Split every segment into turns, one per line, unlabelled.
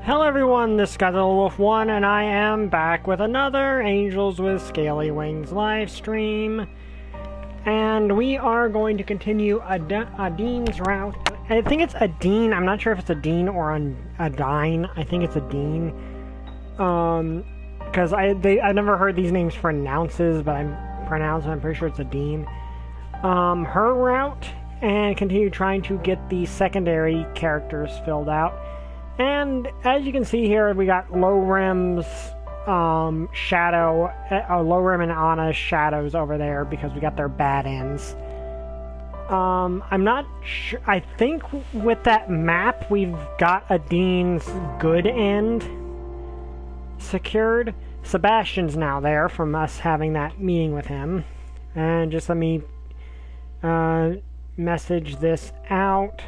Hello everyone, this is Wolf1 and I am back with another Angels with Scaly Wings live stream. And we are going to continue Adeen's route. I think it's Adeen. I'm not sure if it's Adeen or Adine. I think it's Adeen. Because I've never heard these names pronounces, but I'm pretty sure it's Adeen. Her route, and continue trying to get the secondary characters filled out. And as you can see here, we got Lowrim's shadow, Lowrim and Anna's shadows over there because we got their bad ends. I'm not sure. I think with that map, we've got Adeen's good end secured. Sebastian's now there from us having that meeting with him. And just let me message this out.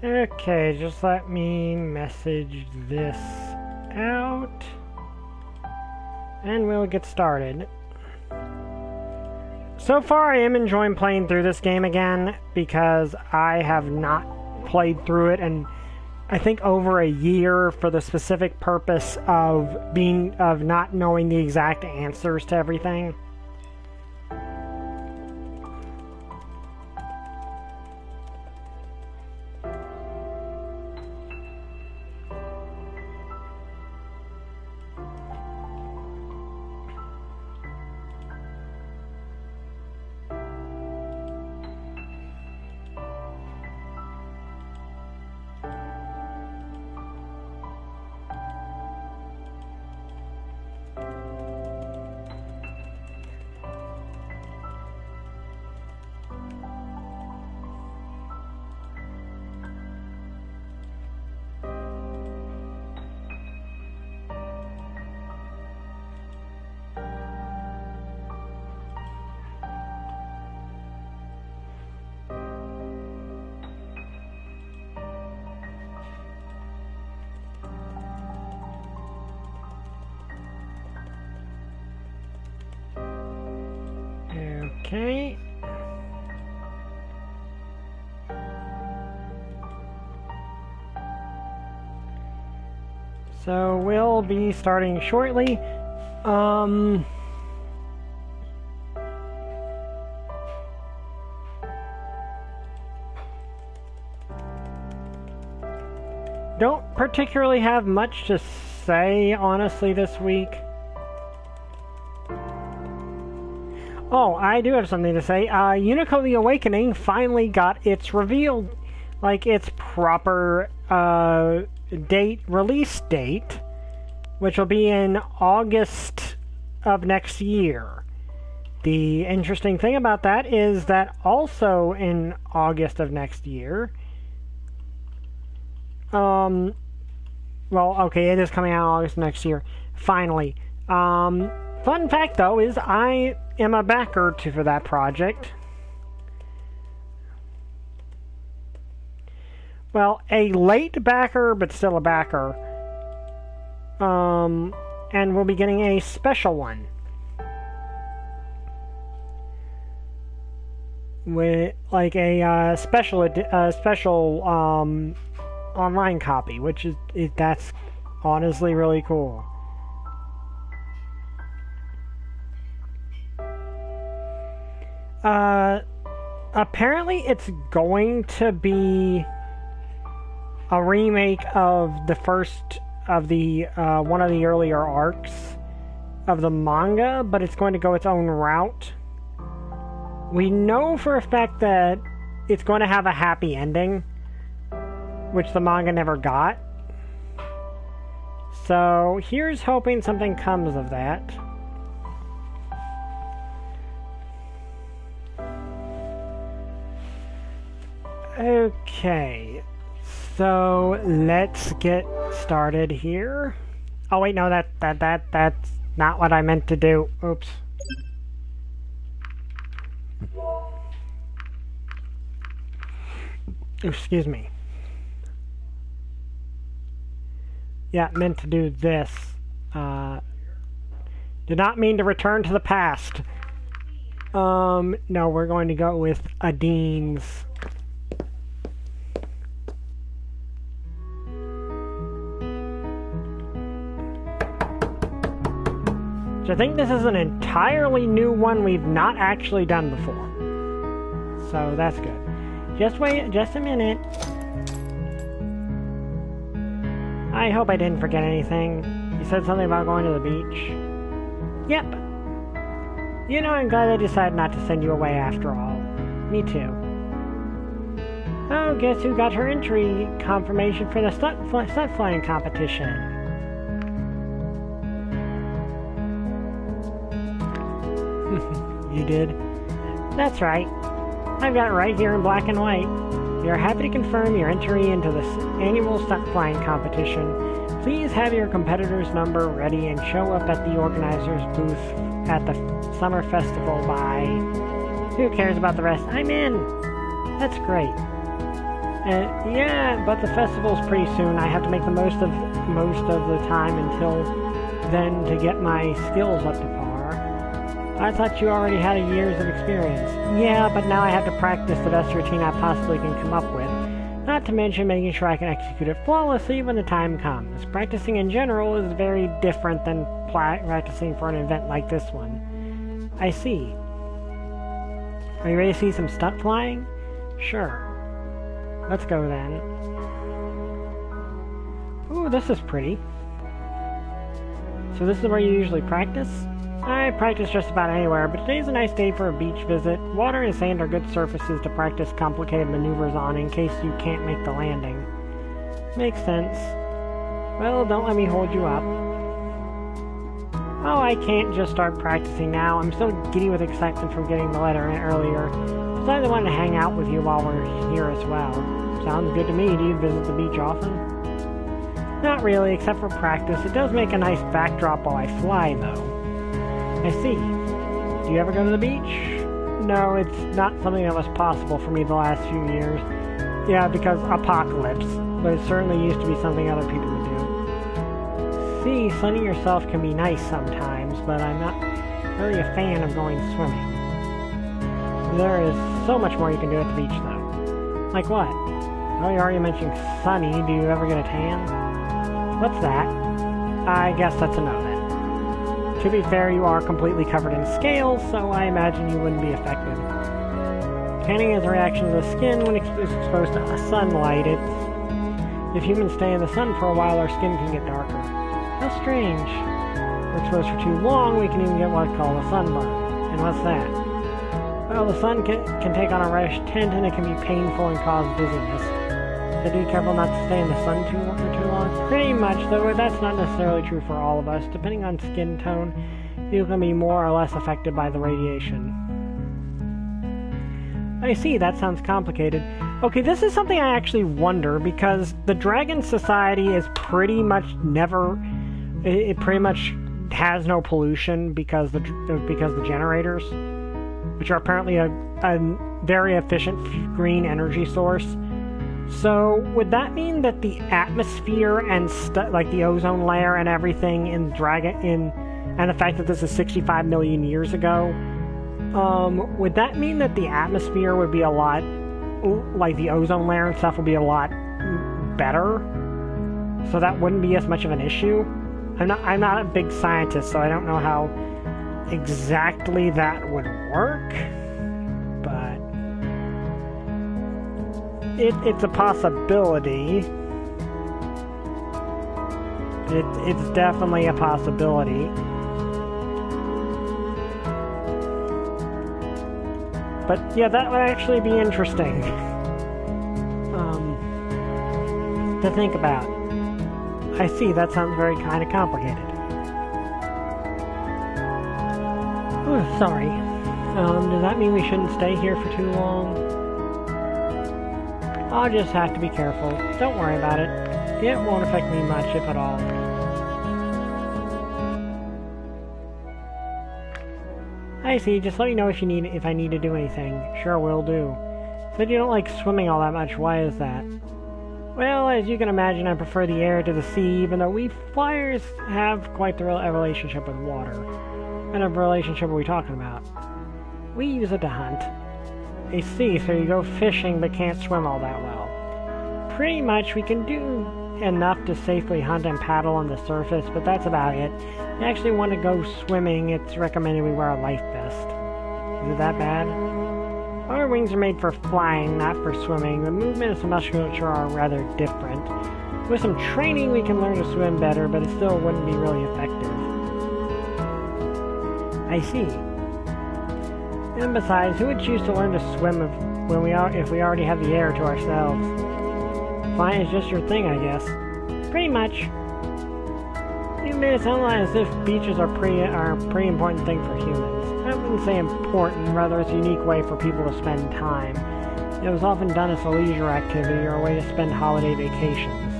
Okay, just let me message this out, and we'll get started. So far, I am enjoying playing through this game again, because I have not played through it in, I think, over a year for the specific purpose of not knowing the exact answers to everything. Okay. So we'll be starting shortly. Don't particularly have much to say, honestly, this week. Oh, I do have something to say. Unico the Awakening finally got its revealed, like, its proper release date, which will be in August of next year. The interesting thing about that is that also in August of next year, well, okay, it is coming out in August next year, finally. Fun fact, though, is I am a backer for that project. Well, a late backer, but still a backer. And we'll be getting a special one. With, like, a special online copy, which is, that's honestly really cool. Apparently it's going to be a remake of the first of the one of the earlier arcs of the manga, but it's going to go its own route. We know for a fact that it's going to have a happy ending, which the manga never got. So here's hoping something comes of that. Okay, so let's get started here. Oh wait, no, that's not what I meant to do. Oops. Excuse me. Yeah, meant to do this. Did not mean to return to the past. No, we're going to go with Adin's. So I think this is an entirely new one we've not actually done before. So that's good. Just wait just a minute. I hope I didn't forget anything. You said something about going to the beach? Yep. You know, I'm glad I decided not to send you away after all. Me too. Oh, guess who got her entry confirmation for the stunt flying competition? You did? That's right. I've got it right here in black and white. We are happy to confirm your entry into the annual stunt flying competition. Please have your competitor's number ready and show up at the organizer's booth at the summer festival by... Who cares about the rest? I'm in! That's great. Yeah, but the festival's pretty soon. I have to make the most of the time until then to get my skills up to par. I thought you already had years of experience. Yeah, but now I have to practice the best routine I possibly can come up with. Not to mention making sure I can execute it flawlessly when the time comes. Practicing in general is very different than practicing for an event like this one. I see. Are you ready to see some stunt flying? Sure. Let's go then. Ooh, this is pretty. So this is where you usually practice? I practice just about anywhere, but today's a nice day for a beach visit. Water and sand are good surfaces to practice complicated maneuvers on in case you can't make the landing. Makes sense. Well, don't let me hold you up. Oh, I can't just start practicing now. I'm still giddy with excitement from getting the letter in earlier. Besides, I wanted to hang out with you while we're here as well. Sounds good to me. Do you visit the beach often? Not really, except for practice. It does make a nice backdrop while I fly, though. I see. Do you ever go to the beach? No, it's not something that was possible for me the last few years. Yeah, because apocalypse, but it certainly used to be something other people would do. See, sunning yourself can be nice sometimes, but I'm not really a fan of going swimming. There is so much more you can do at the beach, though. Like what? Oh, you already mentioned sunny. Do you ever get a tan? What's that? I guess that's a no then. To be fair, you are completely covered in scales, so I imagine you wouldn't be affected. Tanning is a reaction of the skin when exposed to sunlight. If humans stay in the sun for a while, our skin can get darker. How strange. If we're exposed for too long, we can even get what's called a sunburn. And what's that? Well, the sun can take on a reddish tint, and it can be painful and cause dizziness. So be careful not to stay in the sun for too long. Pretty much, though that's not necessarily true for all of us. Depending on skin tone, you can be more or less affected by the radiation. I see, that sounds complicated. Okay, this is something I actually wonder, because the Dragon Society is pretty much never... It pretty much has no pollution because the generators, which are apparently a very efficient green energy source. So, would that mean that the atmosphere and like the ozone layer and everything in and the fact that this is 65 million years ago, would that mean that the atmosphere would be a lot, like the ozone layer and stuff would be a lot better? So that wouldn't be as much of an issue? I'm not a big scientist, so I don't know how exactly that would work. it's a possibility. It's definitely a possibility. But yeah, that would actually be interesting to think about. I see, that sounds very kind of complicated. Ooh, sorry. Does that mean we shouldn't stay here for too long? I'll just have to be careful. Don't worry about it. It won't affect me much, if at all. I see, just let me know if I need to do anything. Sure, will do. Said you don't like swimming all that much, why is that? Well, as you can imagine, I prefer the air to the sea, even though we flyers have quite the relationship with water. What kind of relationship are we talking about? We use it to hunt. I see, so you go fishing but can't swim all that well. Pretty much, we can do enough to safely hunt and paddle on the surface, but that's about it. If you actually want to go swimming, it's recommended we wear a life vest. Is it that bad? Our wings are made for flying, not for swimming. The movements and musculature are rather different. With some training, we can learn to swim better, but it still wouldn't be really effective. I see. And besides, who would choose to learn to swim if we already have the air to ourselves? Flying is just your thing, I guess. Pretty much. You made it sound like as if beaches are a pretty important thing for humans. I wouldn't say important, rather it's a unique way for people to spend time. It was often done as a leisure activity or a way to spend holiday vacations.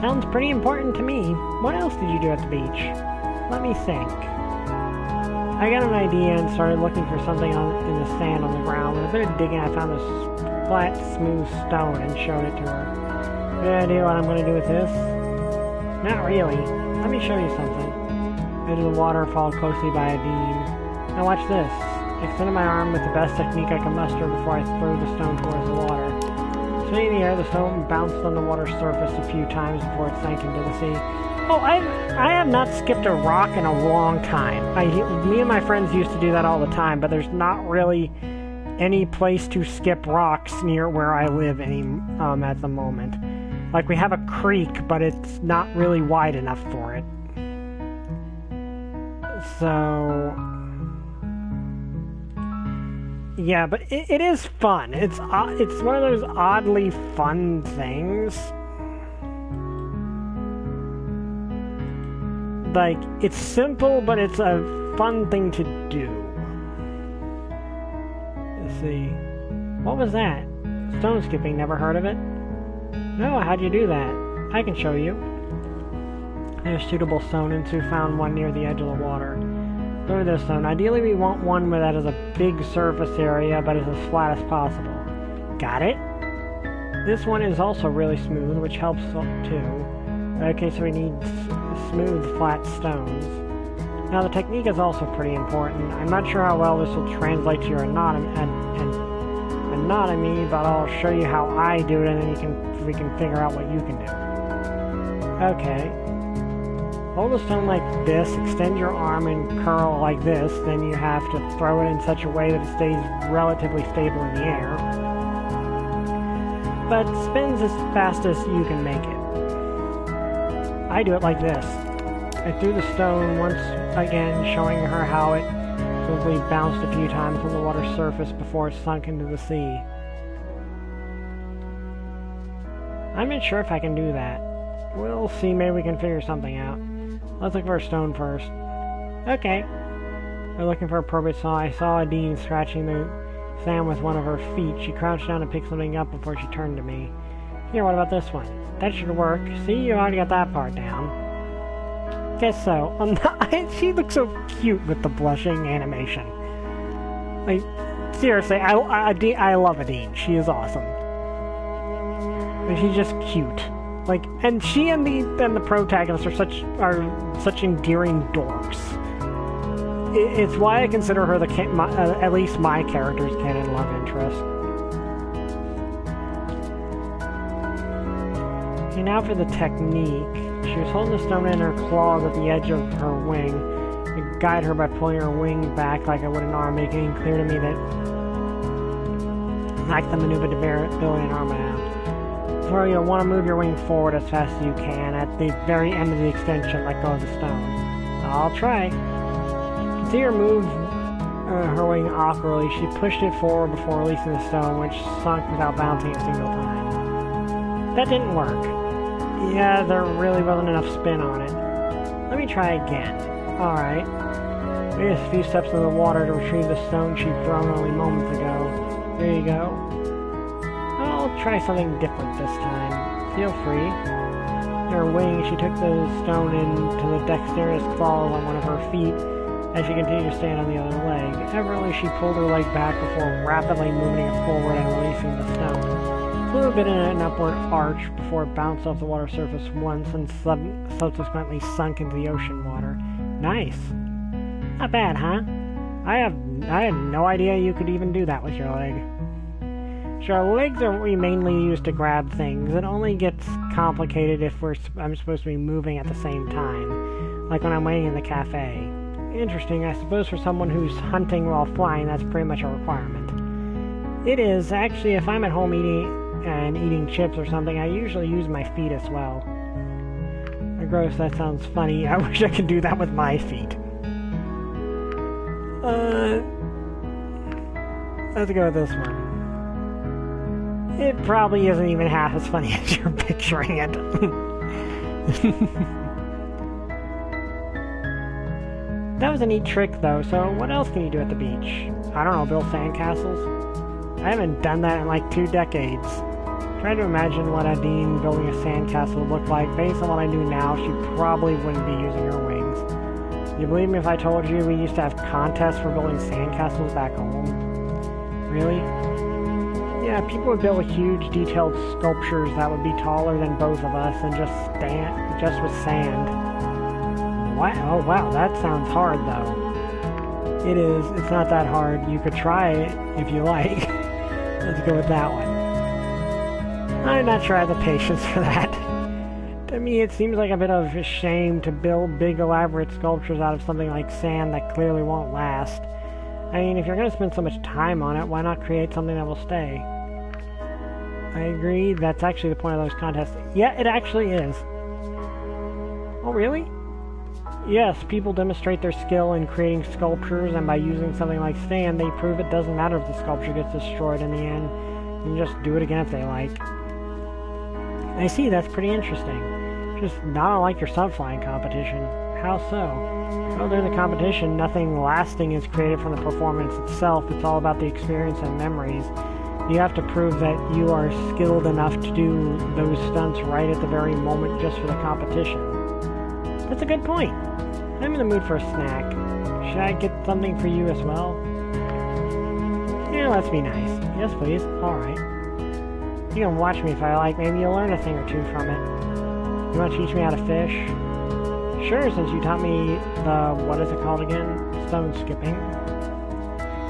Sounds pretty important to me. What else did you do at the beach? Let me think. I got an idea and started looking for something in the sand on the ground. When I started digging, I found this flat, smooth stone and showed it to her. Any idea what I'm going to do with this? Not really. Let me show you something. Into the water, followed closely by a beam. Now watch this. I extended my arm with the best technique I could muster before I threw the stone towards the water. Swinging in the air, the stone bounced on the water's surface a few times before it sank into the sea. Oh, I have not skipped a rock in a long time. Me and my friends used to do that all the time, but there's not really any place to skip rocks near where I live at the moment. Like, we have a creek, but it's not really wide enough for it. So... yeah, but it is fun. It's one of those oddly fun things. Like, it's simple, but it's a fun thing to do. Let's see. What was that? Stone skipping, never heard of it? No, how'd you do that? I can show you. There's suitable stone, and Sue found one near the edge of the water. Look at this stone. Ideally, we want one that has a big surface area, but is as flat as possible. Got it? This one is also really smooth, which helps too. Okay, so we need smooth, flat stones. Now, the technique is also pretty important. I'm not sure how well this will translate to your anatomy, but I'll show you how I do it, and then we can figure out what you can do. Okay. Hold the stone like this, extend your arm and curl like this, then you have to throw it in such a way that it stays relatively stable in the air, but spins as fast as you can make it. I do it like this. I threw the stone once again, showing her how it simply bounced a few times on the water's surface before it sunk into the sea. I'm not sure if I can do that. We'll see, maybe we can figure something out. Let's look for a stone first. Okay. We're looking for appropriate saw. I saw Adine scratching the sand with one of her feet. She crouched down to pick something up before she turned to me. Here, what about this one? That should work. See, you already got that part down. Guess so. She looks so cute with the blushing animation. Like, seriously, I love Adine. She is awesome. And she's just cute. Like, and she and the protagonist are such endearing dorks. It's why I consider her at least my character's canon love interest. Okay, now for the technique. She was holding the stone in her claws at the edge of her wing. I guide her by pulling her wing back like I would an arm, making it clear to me that like the maneuver to build an arm out. So you'll want to move your wing forward as fast as you can. At the very end of the extension, let go of the stone. I'll try. You can see her move her wing awkwardly. She pushed it forward before releasing the stone, which sunk without bouncing a single time. That didn't work. Yeah, there really wasn't enough spin on it. Let me try again. Alright. Made a few steps in the water to retrieve the stone she'd thrown only moments ago. There you go. I'll try something different this time. Feel free. In her wing, she took the stone into the dexterous claws on one of her feet as she continued to stand on the other leg. Evidently, she pulled her leg back before rapidly moving it forward and releasing the stone. Flew a bit in an upward arch before it bounced off the water surface once and subsequently sunk into the ocean water. Nice. Not bad, huh? I had no idea you could even do that with your leg. Sure, legs are what we mainly use to grab things. It only gets complicated if I'm supposed to be moving at the same time, like when I'm waiting in the cafe. Interesting, I suppose for someone who's hunting while flying, that's pretty much a requirement. It is. Actually, if I'm at home eating chips or something, I usually use my feet as well. Gross, that sounds funny. I wish I could do that with my feet. Let's go with this one. It probably isn't even half as funny as you're picturing it. That was a neat trick, though, so what else can you do at the beach? I don't know, build sandcastles? I haven't done that in like 2 decades. Trying to imagine what Adine building a sandcastle would look like. Based on what I knew now, she probably wouldn't be using her wings. You believe me if I told you we used to have contests for building sandcastles back home? Really? Yeah, people would build huge, detailed sculptures that would be taller than both of us and just with sand. Wow, oh wow, that sounds hard though. It is. It's not that hard. You could try it if you like. Let's go with that one. I'm not sure I have the patience for that. To me, it seems like a bit of a shame to build big, elaborate sculptures out of something like sand that clearly won't last. I mean, if you're going to spend so much time on it, why not create something that will stay? I agree. That's actually the point of those contests. Yeah, it actually is. Oh, really? Yes, people demonstrate their skill in creating sculptures, and by using something like sand, they prove it doesn't matter if the sculpture gets destroyed in the end. You can just do it again if they like. I see, that's pretty interesting. Just not unlike your stunt flying competition. How so? Well, during the competition, nothing lasting is created from the performance itself. It's all about the experience and memories. You have to prove that you are skilled enough to do those stunts right at the very moment just for the competition. That's a good point. I'm in the mood for a snack. Should I get something for you as well? Yeah, let's be nice. Yes, please. Alright. You can watch me if I like. Maybe you'll learn a thing or two from it. You want to teach me how to fish? Sure, since you taught me the... what is it called again? Stone skipping.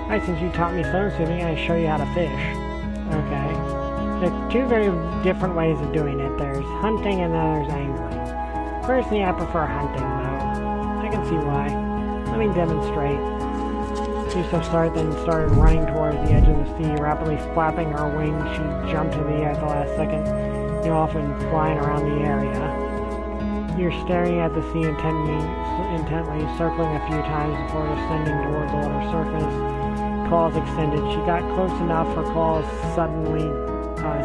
Right, since you taught me stone skipping, I show you how to fish. Okay. There are 2 very different ways of doing it. There's hunting and then there's angling. Personally, I prefer hunting, though. I can see why. Let me demonstrate. Yuso started running towards the edge of the sea, rapidly flapping her wings. She jumped to the air at the last second, off and flying around the area. You're staring at the sea intently, circling a few times before descending towards the water surface. Claws extended. She got close enough, her claws suddenly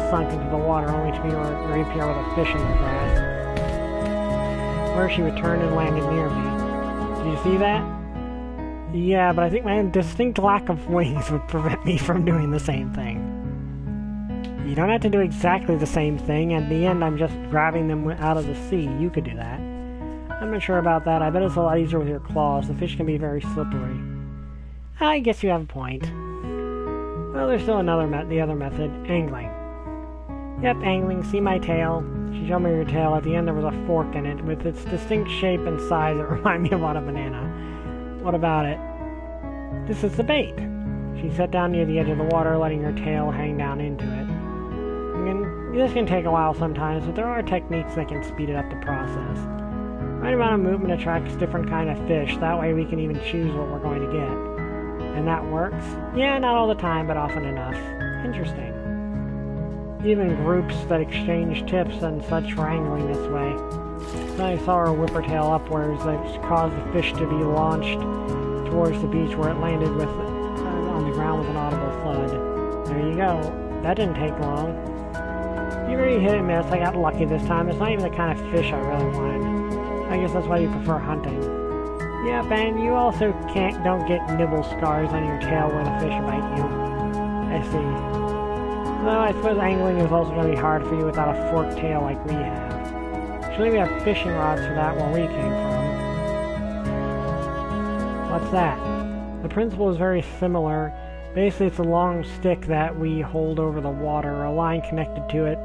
sunk into the water, only to reappear with a fish in the grass, where she returned and landed near me. Did you see that? Yeah, but I think my distinct lack of wings would prevent me from doing the same thing. You don't have to do exactly the same thing. At the end, I'm just grabbing them out of the sea. You could do that. I'm not sure about that. I bet it's a lot easier with your claws. The fish can be very slippery. I guess you have a point. Well, there's still the other method. Angling. Yep, angling. See my tail? She showed me her tail. At the end, there was a fork in it. With its distinct shape and size, it reminded me a lot of banana. What about it? This is the bait. She sat down near the edge of the water, letting her tail hang down into it. This can take a while sometimes, but there are techniques that can speed it up the process. Right amount of movement attracts different kind of fish. That way we can even choose what we're going to get. And that works? Yeah, not all the time, but often enough. Interesting. Even groups that exchange tips and such for angling this way. Then I saw her whip her tail upwards that caused the fish to be launched towards the beach where it landed with on the ground with an audible thud. There you go. That didn't take long. You really hit and miss. I got lucky this time. It's not even the kind of fish I really wanted. I guess that's why you prefer hunting. Yep, and you also don't get nibble scars on your tail when a fish bite you. I see. Though I suppose angling is also going to be hard for you without a forked tail like we have. Actually, we have fishing rods for that where we came from. What's that? The principle is very similar. Basically, it's a long stick that we hold over the water. A line connected to it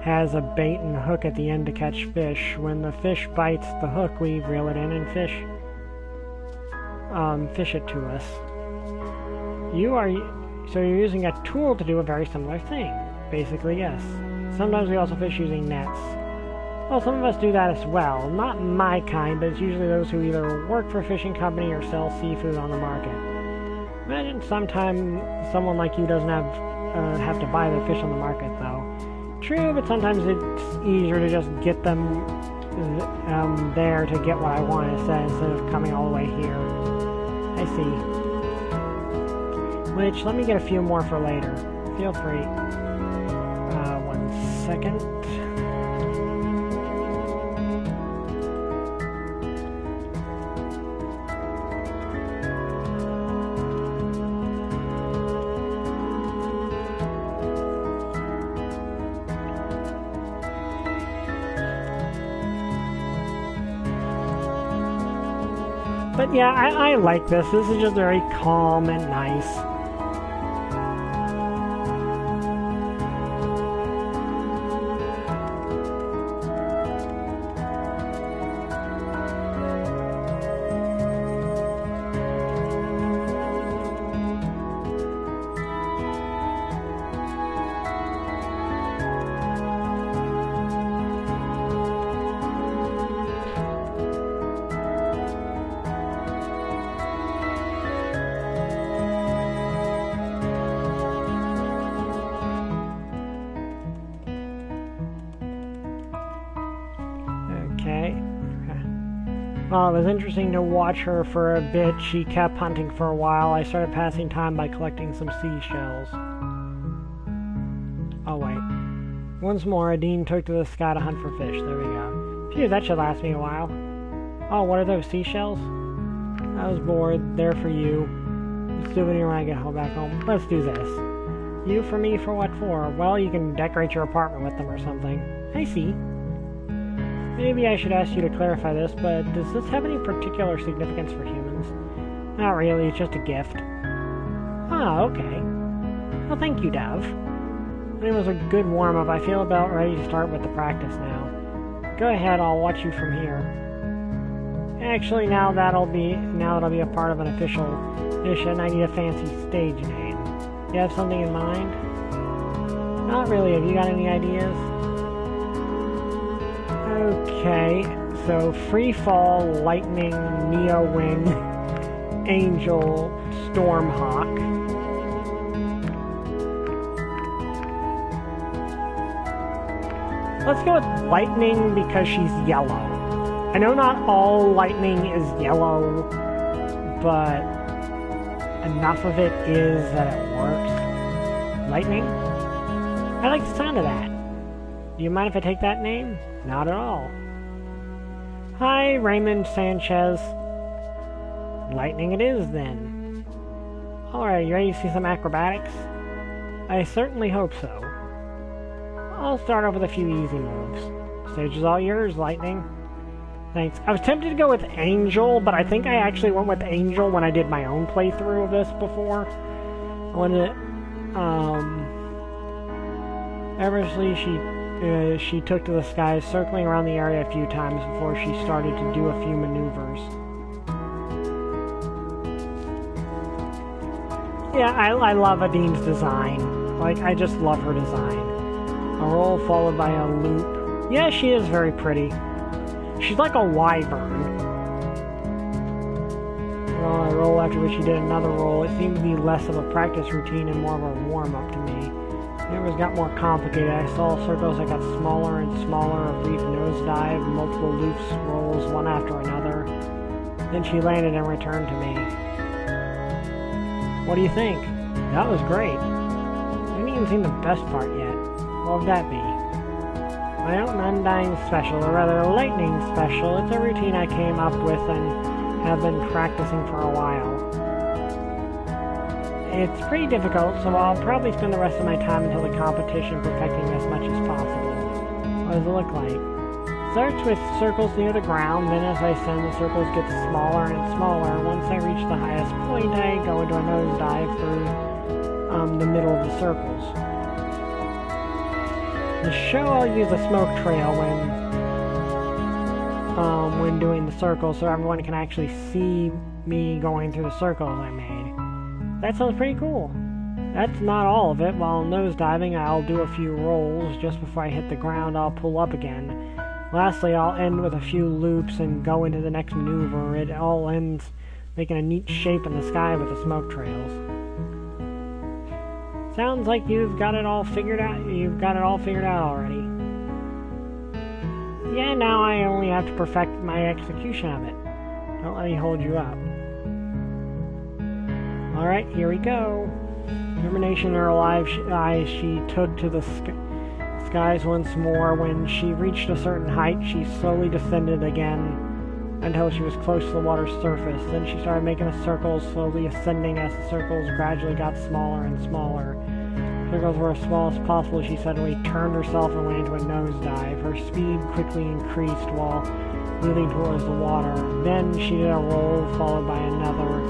has a bait and hook at the end to catch fish. When the fish bites the hook, we reel it in and fish it to us. So you're using a tool to do a very similar thing. Basically, yes. Sometimes we also fish using nets. Well, some of us do that as well. Not my kind, but it's usually those who either work for a fishing company or sell seafood on the market. Imagine sometime someone like you doesn't have to buy their fish on the market, though. True, but sometimes it's easier to just get them there to get what I want instead of coming all the way here. I see. Which, let me get a few more for later. Feel free. 1 second. But yeah, I like this. This is just very calm and nice. Well, it was interesting to watch her for a bit. She kept hunting for a while. I started passing time by collecting some seashells. Oh, wait. Once more, Adine took to the sky to hunt for fish. There we go. Phew, that should last me a while. Oh, what are those, seashells? I was bored. They're for you. Souvenir when I get home back home. Let's do this. You for me, for what for? Well, you can decorate your apartment with them or something. I see. Maybe I should ask you to clarify this, but does this have any particular significance for humans? Not really, it's just a gift. Ah, okay. Well, thank you, Dove. It was a good warm-up. I feel about ready to start with the practice now. Go ahead, I'll watch you from here. Actually, now that'll be a part of an official mission, I need a fancy stage name. You have something in mind? Not really. Have you got any ideas? Okay, so Freefall, Lightning, Neo-Wing, Angel, Stormhawk. Let's go with Lightning because she's yellow. I know not all lightning is yellow, but enough of it is that it works. Lightning? I like the sound of that. Do you mind if I take that name? Not at all. Hi, Raymond Sanchez. Lightning it is, then. Alright, you ready to see some acrobatics? I certainly hope so. I'll start off with a few easy moves. Stage is all yours, Lightning. Thanks. I was tempted to go with Angel, but I think I actually went with Angel when I did my own playthrough of this before. Eversley, she took to the skies, circling around the area a few times before she started to do a few maneuvers. Yeah, I love Adine's design. Like, I just love her design. A roll followed by a loop. Yeah, she is very pretty. She's like a wyvern. Well, a roll after which she did another roll. It seemed to be less of a practice routine and more of a warm-up to me. It was got more complicated. I saw circles that got smaller and smaller, a brief nosedive, multiple loops, rolls, one after another. Then she landed and returned to me. What do you think? That was great. I haven't even seen the best part yet. What would that be? My own undying special, or rather lightning special. It's a routine I came up with and have been practicing for a while. It's pretty difficult, so I'll probably spend the rest of my time until the competition perfecting as much as possible. What does it look like? Starts with circles near the ground, then as I ascend, the circles get smaller and smaller. Once I reach the highest point, I go into a nosedive through the middle of the circles. The show I'll use a smoke trail when doing the circles, so everyone can actually see me going through the circles I made. That sounds pretty cool. That's not all of it. While nosediving, I'll do a few rolls. Just before I hit the ground, I'll pull up again. Lastly, I'll end with a few loops and go into the next maneuver. It all ends making a neat shape in the sky with the smoke trails. Sounds like you've got it all figured out. You've got it all figured out already. Yeah, now I only have to perfect my execution of it. Don't let me hold you up. Alright, here we go. Determination in her eyes, she took to the skies once more. When she reached a certain height, she slowly descended again until she was close to the water's surface. Then she started making a circle, slowly ascending as the circles gradually got smaller and smaller. Circles were as small as possible. She suddenly turned herself and went into a nosedive. Her speed quickly increased while moving towards the water. Then she did a roll, followed by another.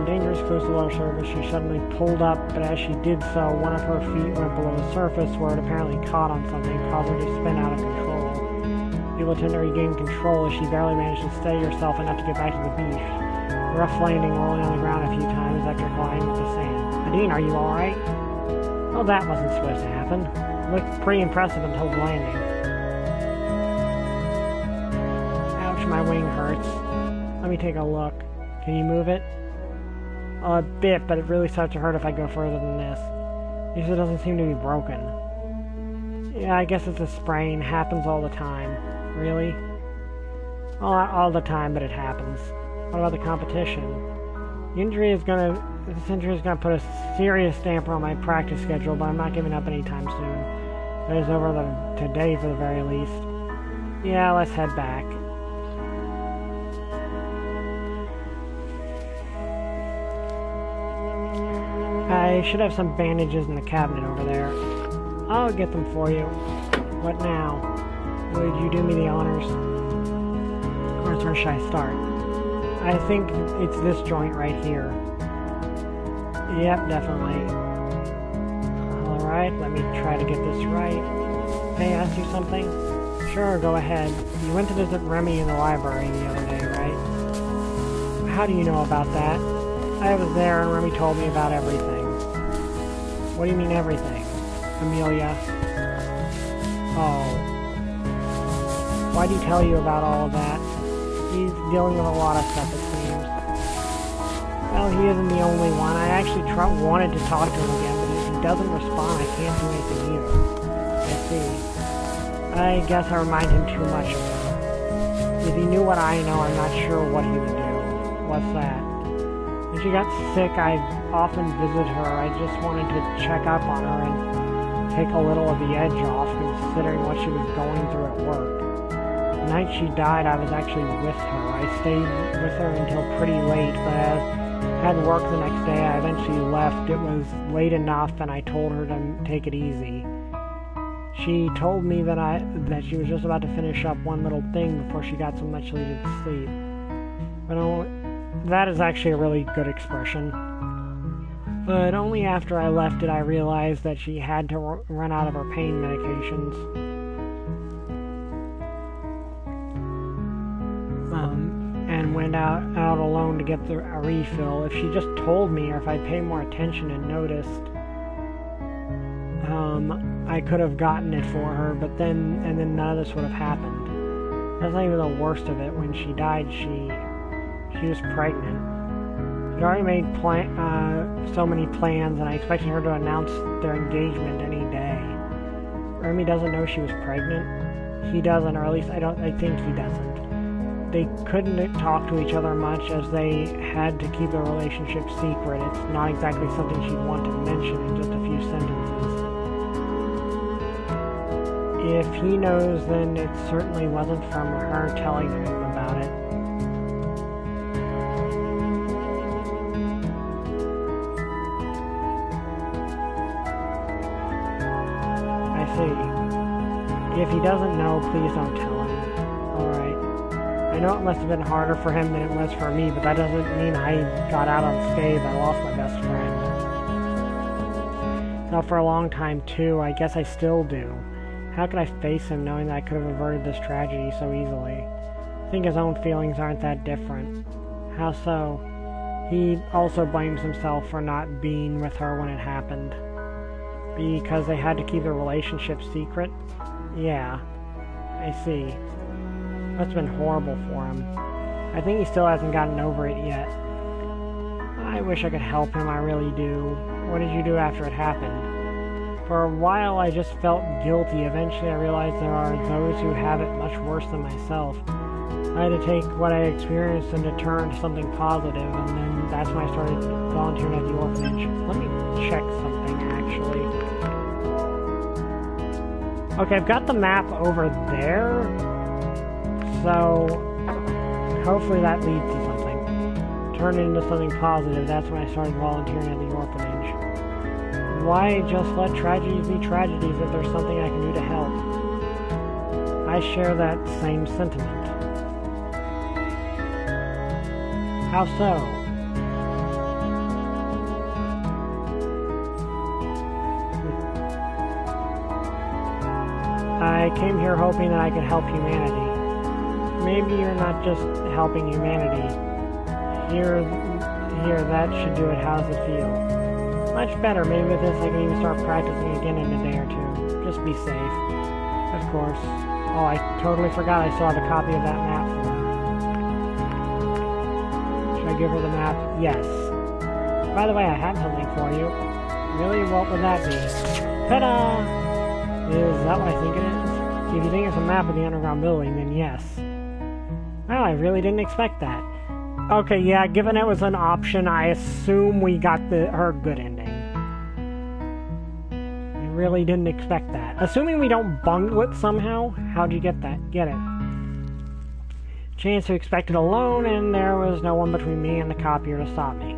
Dangerous close to the water surface, she suddenly pulled up, but as she did so, one of her feet went below the surface where it apparently caught on something, causing her to spin out of control. Able to regain control as she barely managed to steady herself enough to get back to the beach. A rough landing, rolling on the ground a few times after colliding with the sand. Nadine, are you alright? Well, that wasn't supposed to happen. Looked pretty impressive until the landing. Ouch, my wing hurts. Let me take a look. Can you move it? A bit, but it really starts to hurt if I go further than this. At least it doesn't seem to be broken. Yeah, I guess it's a sprain. Happens all the time. Really? Well, not all the time, but it happens. What about the competition? This injury is gonna put a serious damper on my practice schedule, but I'm not giving up anytime soon. It is over today for the very least. Yeah, let's head back. I should have some bandages in the cabinet over there. I'll get them for you. What now? Would you do me the honors? Of course, where should I start? I think it's this joint right here. Yep, definitely. Alright, let me try to get this right. Can I ask you something? Sure, go ahead. You went to visit Remy in the library the other day, right? How do you know about that? I was there and Remy told me about everything. What do you mean everything? Amelia. Oh. Why'd he tell you about all of that? He's dealing with a lot of stuff, it seems. Well, he isn't the only one. I actually wanted to talk to him again, but if he doesn't respond, I can't do anything either. I see. I guess I remind him too much of her. If he knew what I know, I'm not sure what he would do. What's that? When she got sick, I often visit her. I just wanted to check up on her and take a little of the edge off, considering what she was going through at work. The night she died, I was actually with her. I stayed with her until pretty late, but as I had work the next day, I eventually left. It was late enough, and I told her to take it easy. She told me that she was just about to finish up one little thing before she got some much-needed sleep. But that is actually a really good expression. But only after I left did I realize that she had to run out of her pain medications. And went out alone to get a refill. If she just told me, or if I'd paid more attention and noticed, I could have gotten it for her, but then none of this would have happened. That's not even the worst of it. When she died, she was pregnant. She'd already made so many plans, and I expected her to announce their engagement any day. Remy doesn't know she was pregnant. He doesn't, or at least I think he doesn't. They couldn't talk to each other much as they had to keep their relationship secret. It's not exactly something she'd want to mention in just a few sentences. If he knows, then it certainly wasn't from her telling him about it. I see. If he doesn't know, please don't tell him. Alright. I know it must have been harder for him than it was for me, but that doesn't mean I got out unscathed. I lost my best friend. Felt for a long time, too. I guess I still do. How could I face him knowing that I could have averted this tragedy so easily? I think his own feelings aren't that different. How so? He also blames himself for not being with her when it happened. Because they had to keep their relationship secret? Yeah. I see. That's been horrible for him. I think he still hasn't gotten over it yet. I wish I could help him, I really do. What did you do after it happened? For a while I just felt guilty. Eventually I realized there are those who have it much worse than myself. I had to take what I experienced and to turn to something positive, and then that's when I started volunteering at the orphanage. Let me check something, actually. Okay, I've got the map over there. So, hopefully that leads to something. Turn it into something positive. That's when I started volunteering at the orphanage. Why just let tragedies be tragedies if there's something I can do to help? I share that same sentiment. How so? I came here hoping that I could help humanity. Maybe you're not just helping humanity. Here, that should do it. How does it feel? Much better. Maybe with this I can even start practicing again in a day or two. Just be safe. Of course. Oh, I totally forgot I still have a copy of that map for her. Should I give her the map? Yes. By the way, I have something for you. Really? What would that be? Ta-da! Is that what I think it is? If you think it's a map of the underground building, then yes. Well, I really didn't expect that. Okay, yeah, given it was an option, I assume we got her good ending. I really didn't expect that. Assuming we don't bungle it somehow, how'd you get that? Get it. Chance to expect it alone, and there was no one between me and the copier to stop me.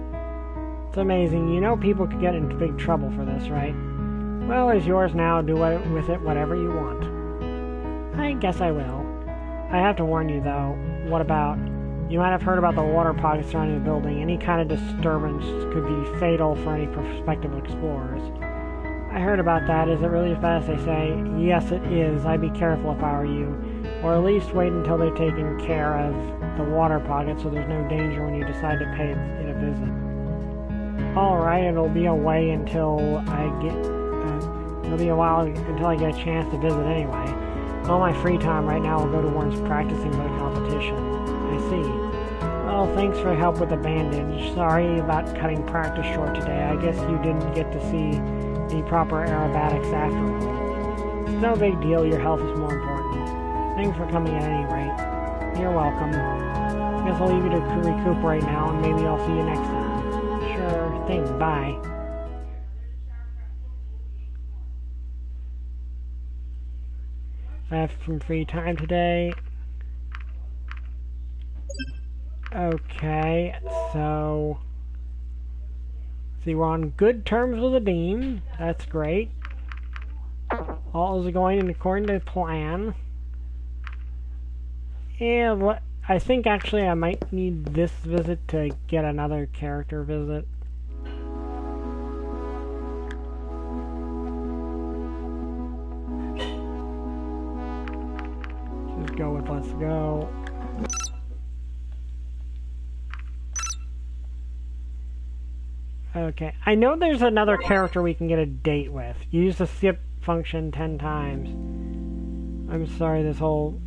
It's amazing. You know people could get into big trouble for this, right? Well, it's yours now. Do with it whatever you want. I guess I will. I have to warn you, though. What about... You might have heard about the water pockets surrounding the building. Any kind of disturbance could be fatal for any prospective explorers. I heard about that. Is it really as bad as they say? Yes, it is. I'd be careful if I were you. Or at least wait until they've taken care of the water pocket so there's no danger when you decide to pay it a visit. Alright, it'll be a way until I get... it'll be a while until I get a chance to visit anyway. All my free time right now will go towards practicing for the competition. I see. Well, thanks for help with the bandage. Sorry about cutting practice short today. I guess you didn't get to see the proper aerobatics after all. It's no big deal. Your health is more important. Thanks for coming at any rate. You're welcome. Guess I'll leave you to recuperate now, and maybe I'll see you next time. Sure thing. Bye. I have some free time today. Okay, so... See, we're on good terms with the Dean. That's great. All is going according to plan. And I think actually I might need this visit to get another character visit. Just go with let's go. Okay, I know there's another character we can get a date with. Use the skip function 10 times. I'm sorry, this whole...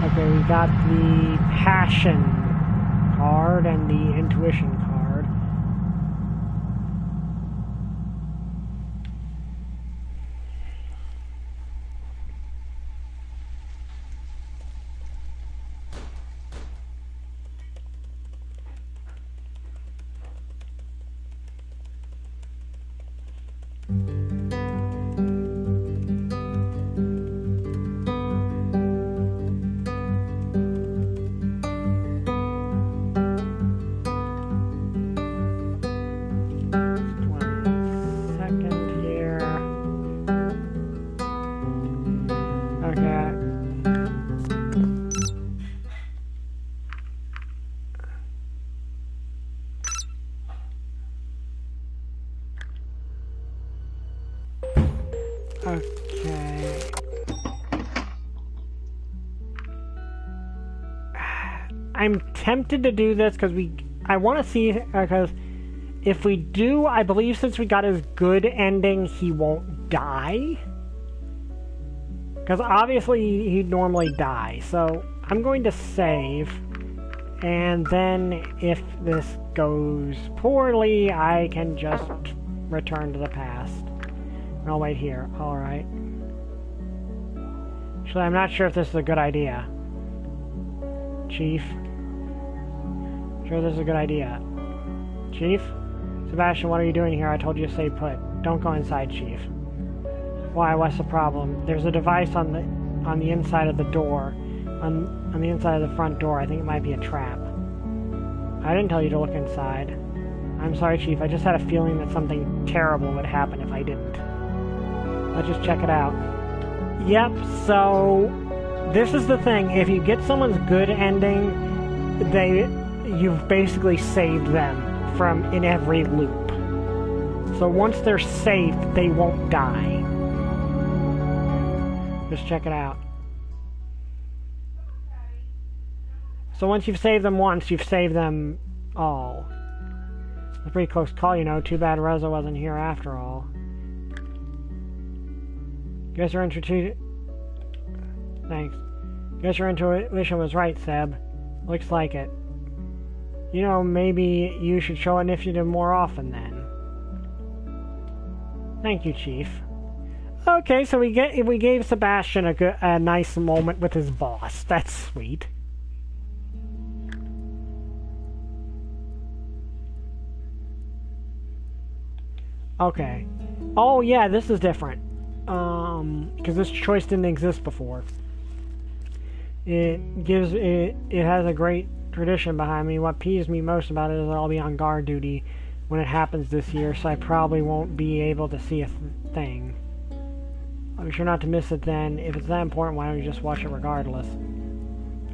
Okay, we got the passion card and the intuition card. Okay. I'm tempted to do this because I want to see, because if we do, I believe since we got his good ending, he won't die. Because obviously he'd normally die. So I'm going to save. And then if this goes poorly, I can just return to the past. And I'll wait here. Alright. Actually, I'm not sure if this is a good idea. Chief. Sure this is a good idea. Chief? Sebastian, what are you doing here? I told you to stay put. Don't go inside, Chief. Why? What's the problem? There's a device on the inside of the door. On the inside of the front door. I think it might be a trap. I didn't tell you to look inside. I'm sorry, Chief. I just had a feeling that something terrible would happen if I didn't. Let's just check it out. Yep, so this is the thing. If you get someone's good ending, you've basically saved them from in every loop. So once they're safe, they won't die. Just check it out. So once you've saved them once, you've saved them all. It's a pretty close call, you know. Too bad Reza wasn't here after all. Guess your intuition... Thanks. Guess your intuition was right, Seb. Looks like it. You know, maybe you should show initiative more often then. Thank you, Chief. Okay, so we gave Sebastian a nice moment with his boss. That's sweet. Okay. Oh yeah, this is different. Because this choice didn't exist before. It has a great tradition behind me. What peeves me most about it is that I'll be on guard duty when it happens this year, so I probably won't be able to see a thing. I'll be sure not to miss it then. If it's that important, why don't you just watch it regardless?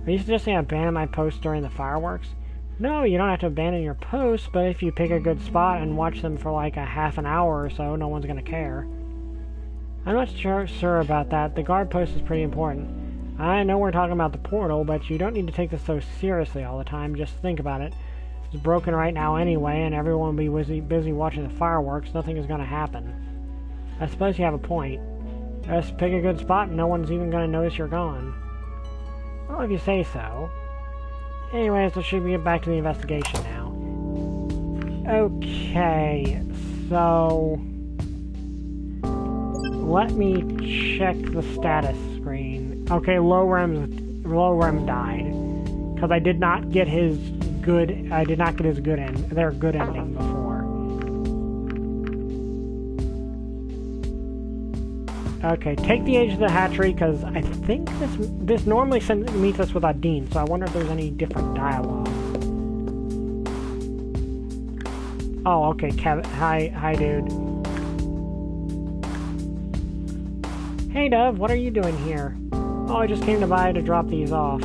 Are you suggesting I abandon my post during the fireworks? No, you don't have to abandon your post, but if you pick a good spot and watch them for like a half an hour or so, no one's gonna care. I'm not sure about that. The guard post is pretty important. I know we're talking about the portal, but you don't need to take this so seriously all the time. Just think about it. It's broken right now anyway, and everyone will be busy watching the fireworks. Nothing is going to happen. I suppose you have a point. Just pick a good spot and no one's even going to notice you're gone. Well, if you say so. Anyways, let's get back to the investigation now. Okay, so... let me check the status screen. Okay, low rem died. Because I did not get his good their good ending before. Okay, take the age of the hatchery, because I think this normally meets us with Adine, so I wonder if there's any different dialogue. Oh, okay, hi dude. Hey Dove, what are you doing here? Oh, I just came by to drop these off.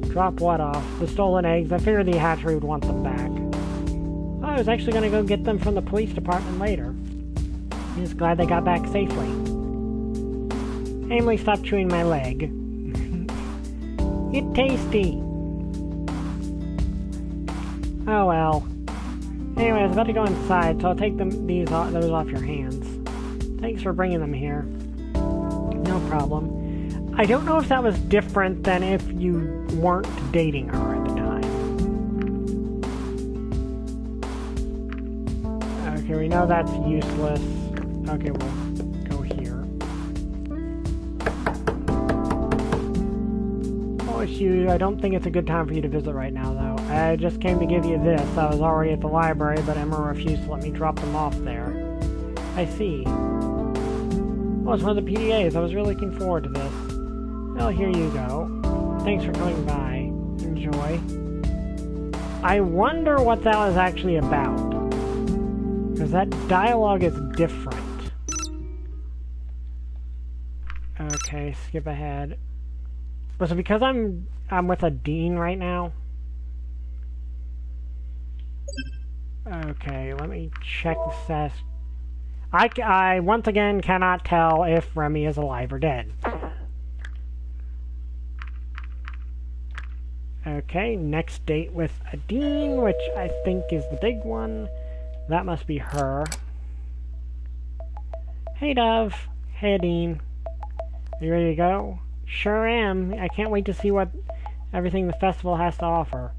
Drop what off? The stolen eggs. I figured the hatchery would want them back. Oh, I was actually going to go get them from the police department later. I'm just glad they got back safely. Emily, stop chewing my leg. It's tasty. Oh well. Anyway, I was about to go inside, so I'll take those off your hands. Thanks for bringing them here. No problem. I don't know if that was different than if you weren't dating her at the time. Okay, we know that's useless. Okay, we'll go here. Oh, shoot, I don't think it's a good time for you to visit right now, though. I just came to give you this. I was already at the library, but Emma refused to let me drop them off there. I see. Oh, it's one of the PDAs. I was really looking forward to this. Well, here you go. Thanks for coming by. Enjoy. I wonder what that was actually about. Because that dialogue is different. Okay, skip ahead. Was it because I'm with a dean right now? Okay, let me check the status. I once again cannot tell if Remy is alive or dead. Okay, next date with a dean, which I think is the big one. That must be her. Hey, Dove. Hey, Dean. Are you ready to go? Sure am. I can't wait to see what everything the festival has to offer.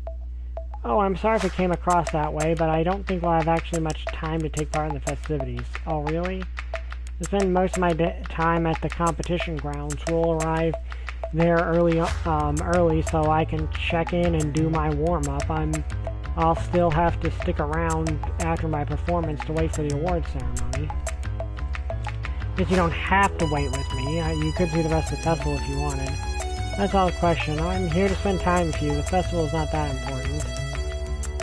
Oh, I'm sorry if it came across that way, but I don't think we'll have actually much time to take part in the festivities. Oh, really? I spend most of my time at the competition grounds. We'll arrive there early so I can check in and do my warm-up. I'll still have to stick around after my performance to wait for the award ceremony. Guess you don't have to wait with me. You could see the rest of the festival if you wanted. That's all the question. I'm here to spend time with you. The festival is not that important.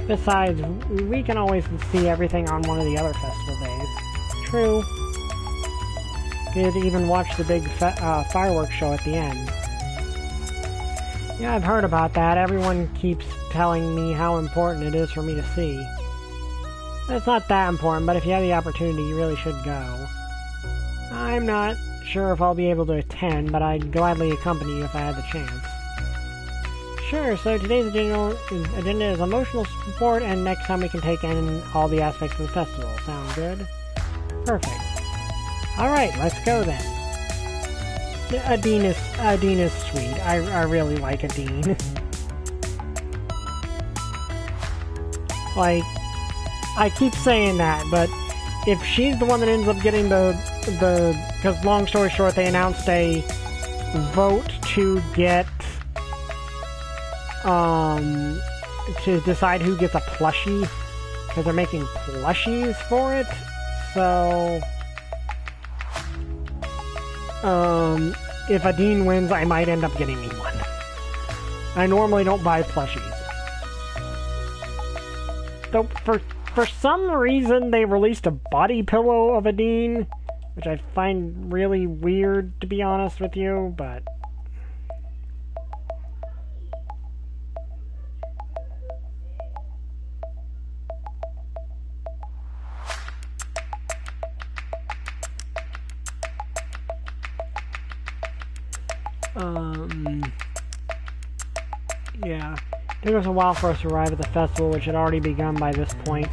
Besides, we can always see everything on one of the other festival days. True. Could even watch the big fireworks show at the end. Yeah, I've heard about that. Everyone keeps telling me how important it is for me to see. It's not that important, but if you have the opportunity, you really should go. I'm not sure if I'll be able to attend, but I'd gladly accompany you if I had the chance. Sure, so today's agenda is emotional support, and next time we can take in all the aspects of the festival. Sound good? Perfect. Alright, let's go then. A dean is sweet. I really like a dean. Like, I keep saying that, but if she's the one that ends up getting because long story short, they announced a vote to get, to decide who gets a plushie, because they're making plushies for it, so, if a dean wins, I might end up getting me one. I normally don't buy plushies. Though, for some reason, they released a body pillow of a dean, which I find really weird, to be honest with you, but... yeah. It took us a while for us to arrive at the festival, which had already begun by this point.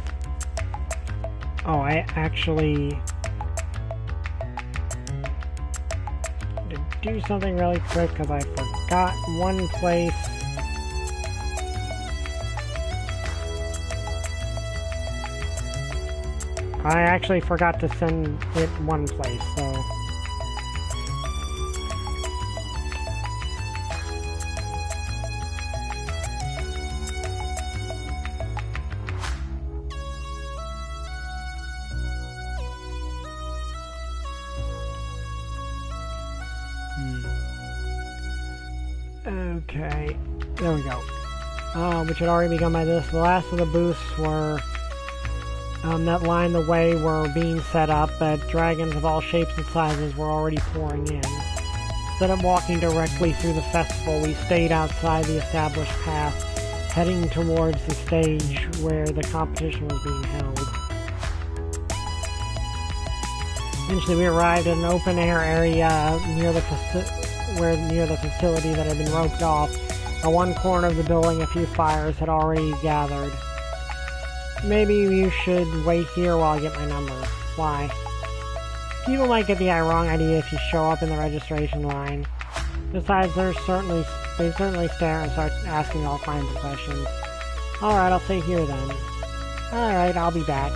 Oh, I actually... to do something really quick, because I forgot one place. I actually forgot to send it one place, so... Okay, there we go. Which had already begun by this. The last of the booths were that lined the way were being set up, but dragons of all shapes and sizes were already pouring in. Instead of walking directly through the festival, we stayed outside the established path, heading towards the stage where the competition was being held. Eventually we arrived at an open-air area near the facility that had been roped off. At one corner of the building, a few fires had already gathered. Maybe you should wait here while I get my number. Why? People might get the wrong idea if you show up in the registration line. Besides, they certainly stare and start asking all kinds of questions. Alright, I'll stay here then. Alright, I'll be back.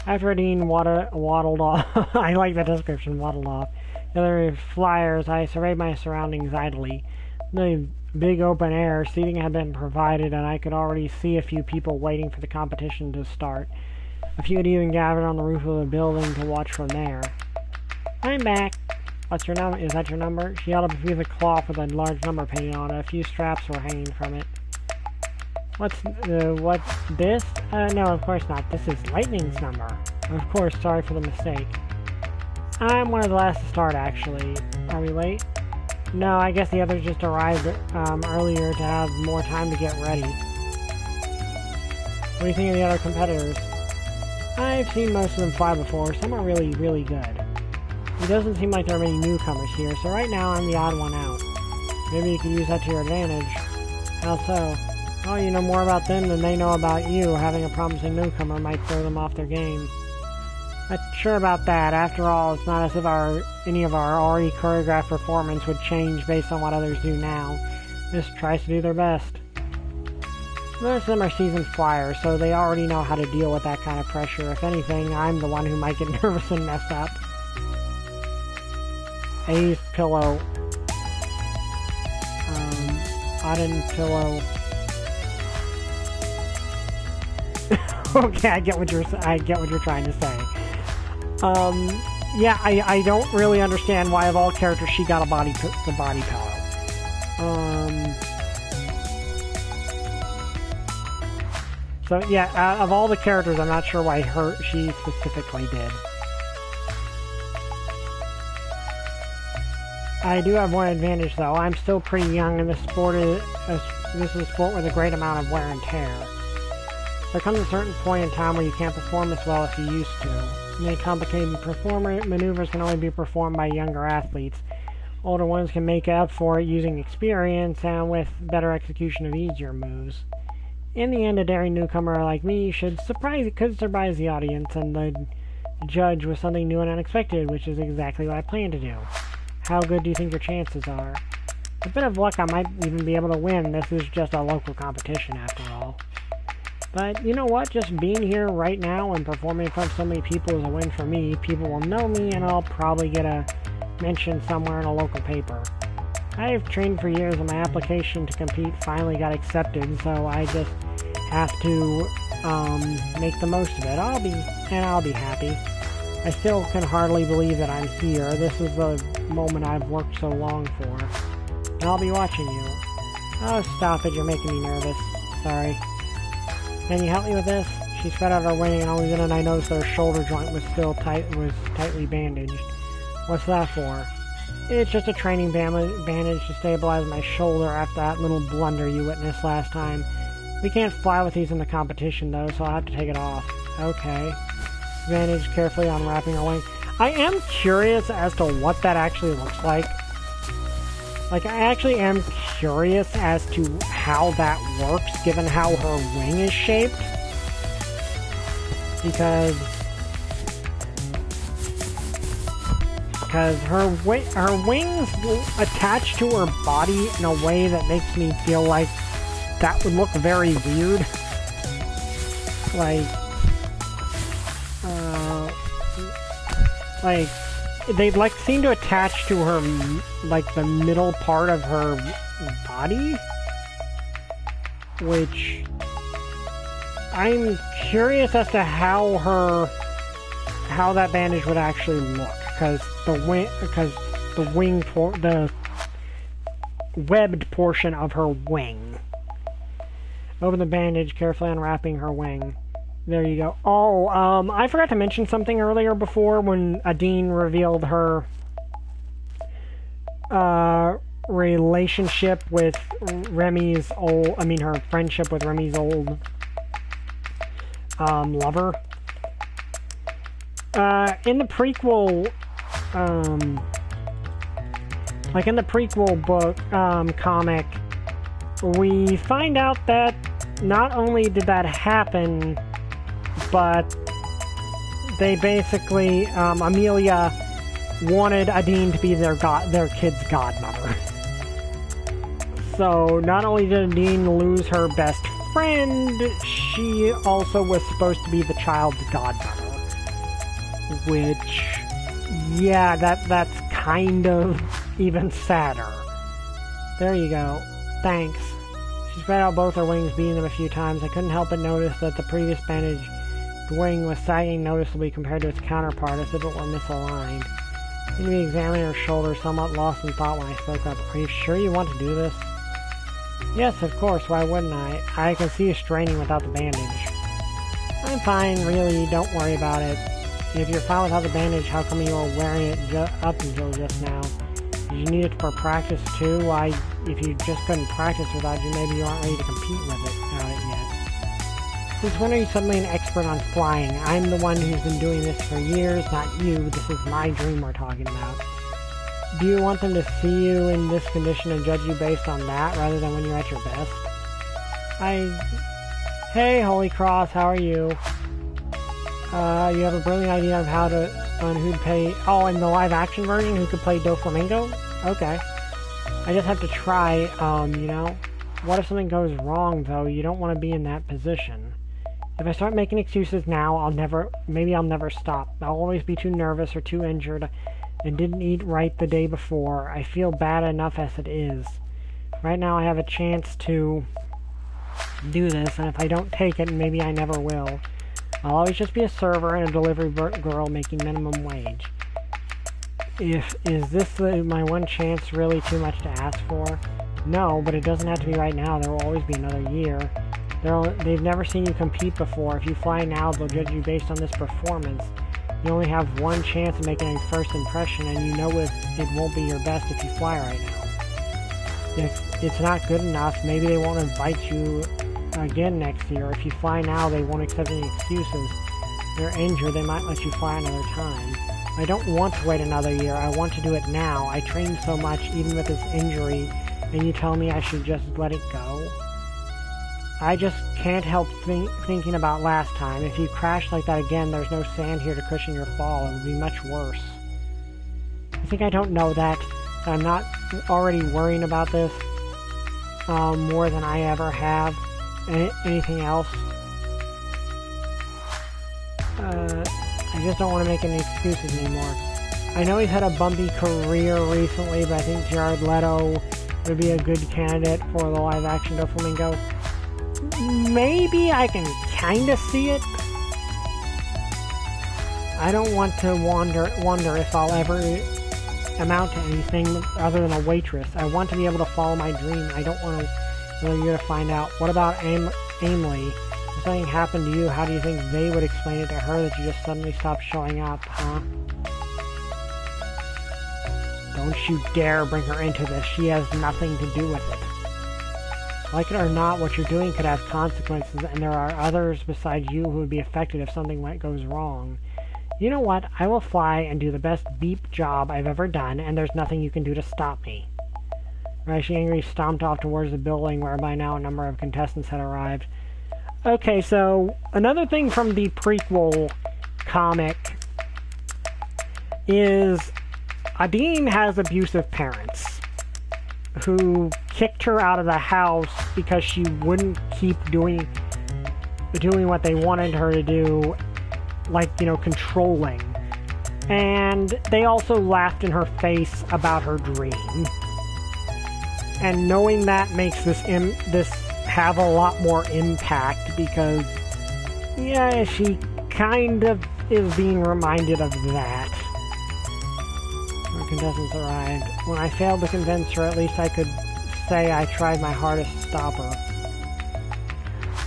After Dean waddled off, I like the description, waddled off. The other flyers, I surveyed my surroundings idly. The big open air seating had been provided, and I could already see a few people waiting for the competition to start. A few had even gathered on the roof of the building to watch from there. I'm back. What's your number? Is that your number? She held up a piece of cloth with a large number painted on it. A few straps were hanging from it. What's this? No, of course not. This is Lightning's number. Of course, sorry for the mistake. I'm one of the last to start, actually. Are we late? No, I guess the others just arrived earlier to have more time to get ready. What do you think of the other competitors? I've seen most of them fly before. Some are really, really good. It doesn't seem like there are many newcomers here, so right now I'm the odd one out. Maybe you can use that to your advantage. How so? Oh, you know more about them than they know about you. Having a promising newcomer might throw them off their game. Not sure about that. After all, it's not as if any of our already choreographed performance would change based on what others do now. Just tries to do their best. Most of them are seasoned flyers, so they already know how to deal with that kind of pressure. If anything, I'm the one who might get nervous and mess up. A's pillow. Auden pillow. Okay, I get what you're trying to say. Yeah, I don't really understand why of all characters she got the body pillow. So yeah, of all the characters, I'm not sure why she specifically did. I do have one advantage though. I'm still pretty young, and this is a sport with a great amount of wear and tear. There comes a certain point in time where you can't perform as well as you used to. Many complicated maneuvers can only be performed by younger athletes. Older ones can make up for it using experience and with better execution of easier moves. In the end, a daring newcomer like me could surprise the audience and the judge with something new and unexpected, which is exactly what I plan to do. How good do you think your chances are? With a bit of luck, I might even be able to win. This is just a local competition after all. But you know what? Just being here right now and performing in front of so many people is a win for me. People will know me, and I'll probably get a mention somewhere in a local paper. I've trained for years, and my application to compete finally got accepted, so I just have to make the most of it. I'll be happy. I still can hardly believe that I'm here. This is the moment I've worked so long for. And I'll be watching you. Oh, stop it. You're making me nervous. Sorry. Can you help me with this? She spread out her wing, and only then I noticed that her shoulder joint was tightly bandaged. What's that for? It's just a training bandage to stabilize my shoulder after that little blunder you witnessed last time. We can't fly with these in the competition, though, so I'll have to take it off. Okay. Bandage carefully unwrapping her wing. I am curious as to what that actually looks like. Like, I actually am curious as to how that works, given how her wing is shaped. Because her wings attach to her body in a way that makes me feel like that would look very weird. They seem to attach to her, the middle part of her body, which I'm curious as to how that bandage would actually look, because the webbed portion of her wing. Open the bandage, carefully unwrapping her wing. There you go. Oh, I forgot to mention something earlier before when Adine revealed her relationship with her friendship with Remy's old lover. In the prequel, in the prequel book, comic, we find out that not only did that happen, but they basically, Amelia wanted Adine to be their kid's godmother. So, not only did Adine lose her best friend, she also was supposed to be the child's godmother. which, yeah, that's kind of even sadder. There you go. Thanks. She spread out both her wings, beating them a few times. I couldn't help but notice that the previous bandage wing was sagging noticeably compared to its counterpart, as if it were misaligned. I seemed to be examining her shoulders, somewhat lost in thought when I spoke up. Are you sure you want to do this? Yes, of course, why wouldn't I? I can see you straining without the bandage. I'm fine, really, don't worry about it. If you're fine without the bandage, how come you were wearing it up until just now? Did you need it for practice too? Why, if you just couldn't practice without it, maybe you aren't ready to compete with it without it yet. Since when are you suddenly an expert on flying? I'm the one who's been doing this for years, not you. This is my dream we're talking about. Do you want them to see you in this condition and judge you based on that, rather than when you're at your best? Hey, Holy Cross, how are you? You have a brilliant idea on who'd play... Oh, in the live-action version, who could play Doflamingo? Okay. I just have to try, you know? What if something goes wrong, though? You don't want to be in that position. If I start making excuses now, maybe I'll never stop. I'll always be too nervous or too injured and didn't eat right the day before. I feel bad enough as it is. Right now I have a chance to do this, and if I don't take it, maybe I never will. I'll always just be a server and a delivery girl making minimum wage. Is this my one chance really too much to ask for? No, but it doesn't have to be right now. There will always be another year. They've never seen you compete before. If you fly now, they'll judge you based on this performance. You only have one chance of making a first impression, and you know it won't be your best if you fly right now. If it's not good enough, maybe they won't invite you again next year. If you fly now, they won't accept any excuses. If you're injured, they might let you fly another time. I don't want to wait another year. I want to do it now. I trained so much, even with this injury, and you tell me I should just let it go? I just can't help thinking about last time. If you crash like that again, there's no sand here to cushion your fall. It would be much worse. I think I don't know that. I'm not already worrying about this more than I ever have. Anything else? I just don't want to make any excuses anymore. I know he's had a bumpy career recently, but I think Jared Leto would be a good candidate for the live-action Doflamingo. Maybe I can kinda see it. I don't want to wonder if I'll ever amount to anything other than a waitress. I want to be able to follow my dream. I don't want you to find out. What about Aimee? If something happened to you, how do you think they would explain it to her that you just suddenly stopped showing up, huh? Don't you dare bring her into this. She has nothing to do with it. Like it or not, what you're doing could have consequences, and there are others besides you who would be affected if something goes wrong. You know what? I will fly and do the best beep job I've ever done, and there's nothing you can do to stop me. She angrily stomped off towards the building, where by now a number of contestants had arrived. Okay, so another thing from the prequel comic is Adine has abusive parents who kicked her out of the house because she wouldn't keep doing what they wanted her to do, like, you know, controlling. And they also laughed in her face about her dream. And knowing that makes this have a lot more impact, because, yeah, she kind of is being reminded of that. When contestants arrived. When I failed to convince her, at least I could say I tried my hardest to stop her.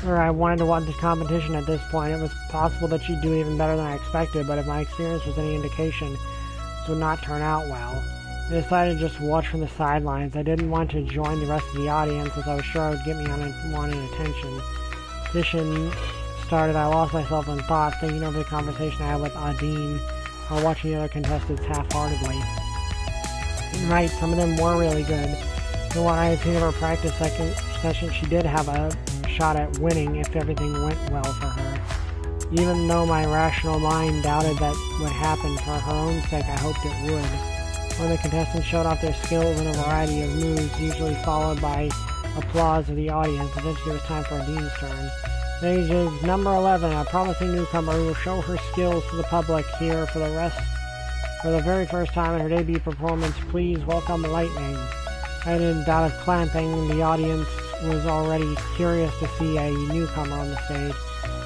Or I wanted to watch the competition at this point. It was possible that she'd do even better than I expected, but if my experience was any indication, this would not turn out well. I decided to just watch from the sidelines. I didn't want to join the rest of the audience, as I was sure it would get me unwanted attention. Audition started, I lost myself in thought, thinking over the conversation I had with Adine, while watching the other contestants half-heartedly. Right, some of them were really good. From what I had seen of her practice session, she did have a shot at winning if everything went well for her. Even though my rational mind doubted that would happen, for her own sake I hoped it would. When the contestants showed off their skills in a variety of moves, usually followed by applause of the audience, eventually it was time for Adine's turn. Stage is number 11, a promising newcomer who will show her skills to the public here for the very first time in her debut performance. Please welcome Lightning. I didn't doubt of clamping. The audience was already curious to see a newcomer on the stage.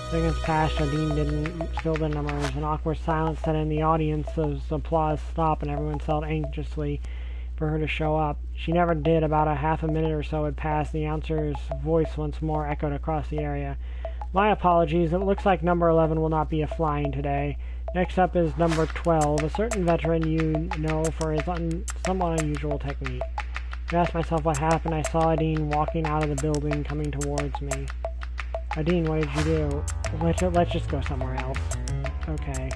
Seconds passed, Nadine didn't fill the numbers. An awkward silence set in. The audience's applause stopped, and everyone felt anxiously for her to show up. She never did. About a half a minute or so had passed. The announcer's voice once more echoed across the area. My apologies. It looks like number 11 will not be a flying today. Next up is number 12, a certain veteran you know for his somewhat unusual technique. I asked myself what happened. I saw Adine walking out of the building, coming towards me. Adine, what did you do? Let's just go somewhere else. Okay.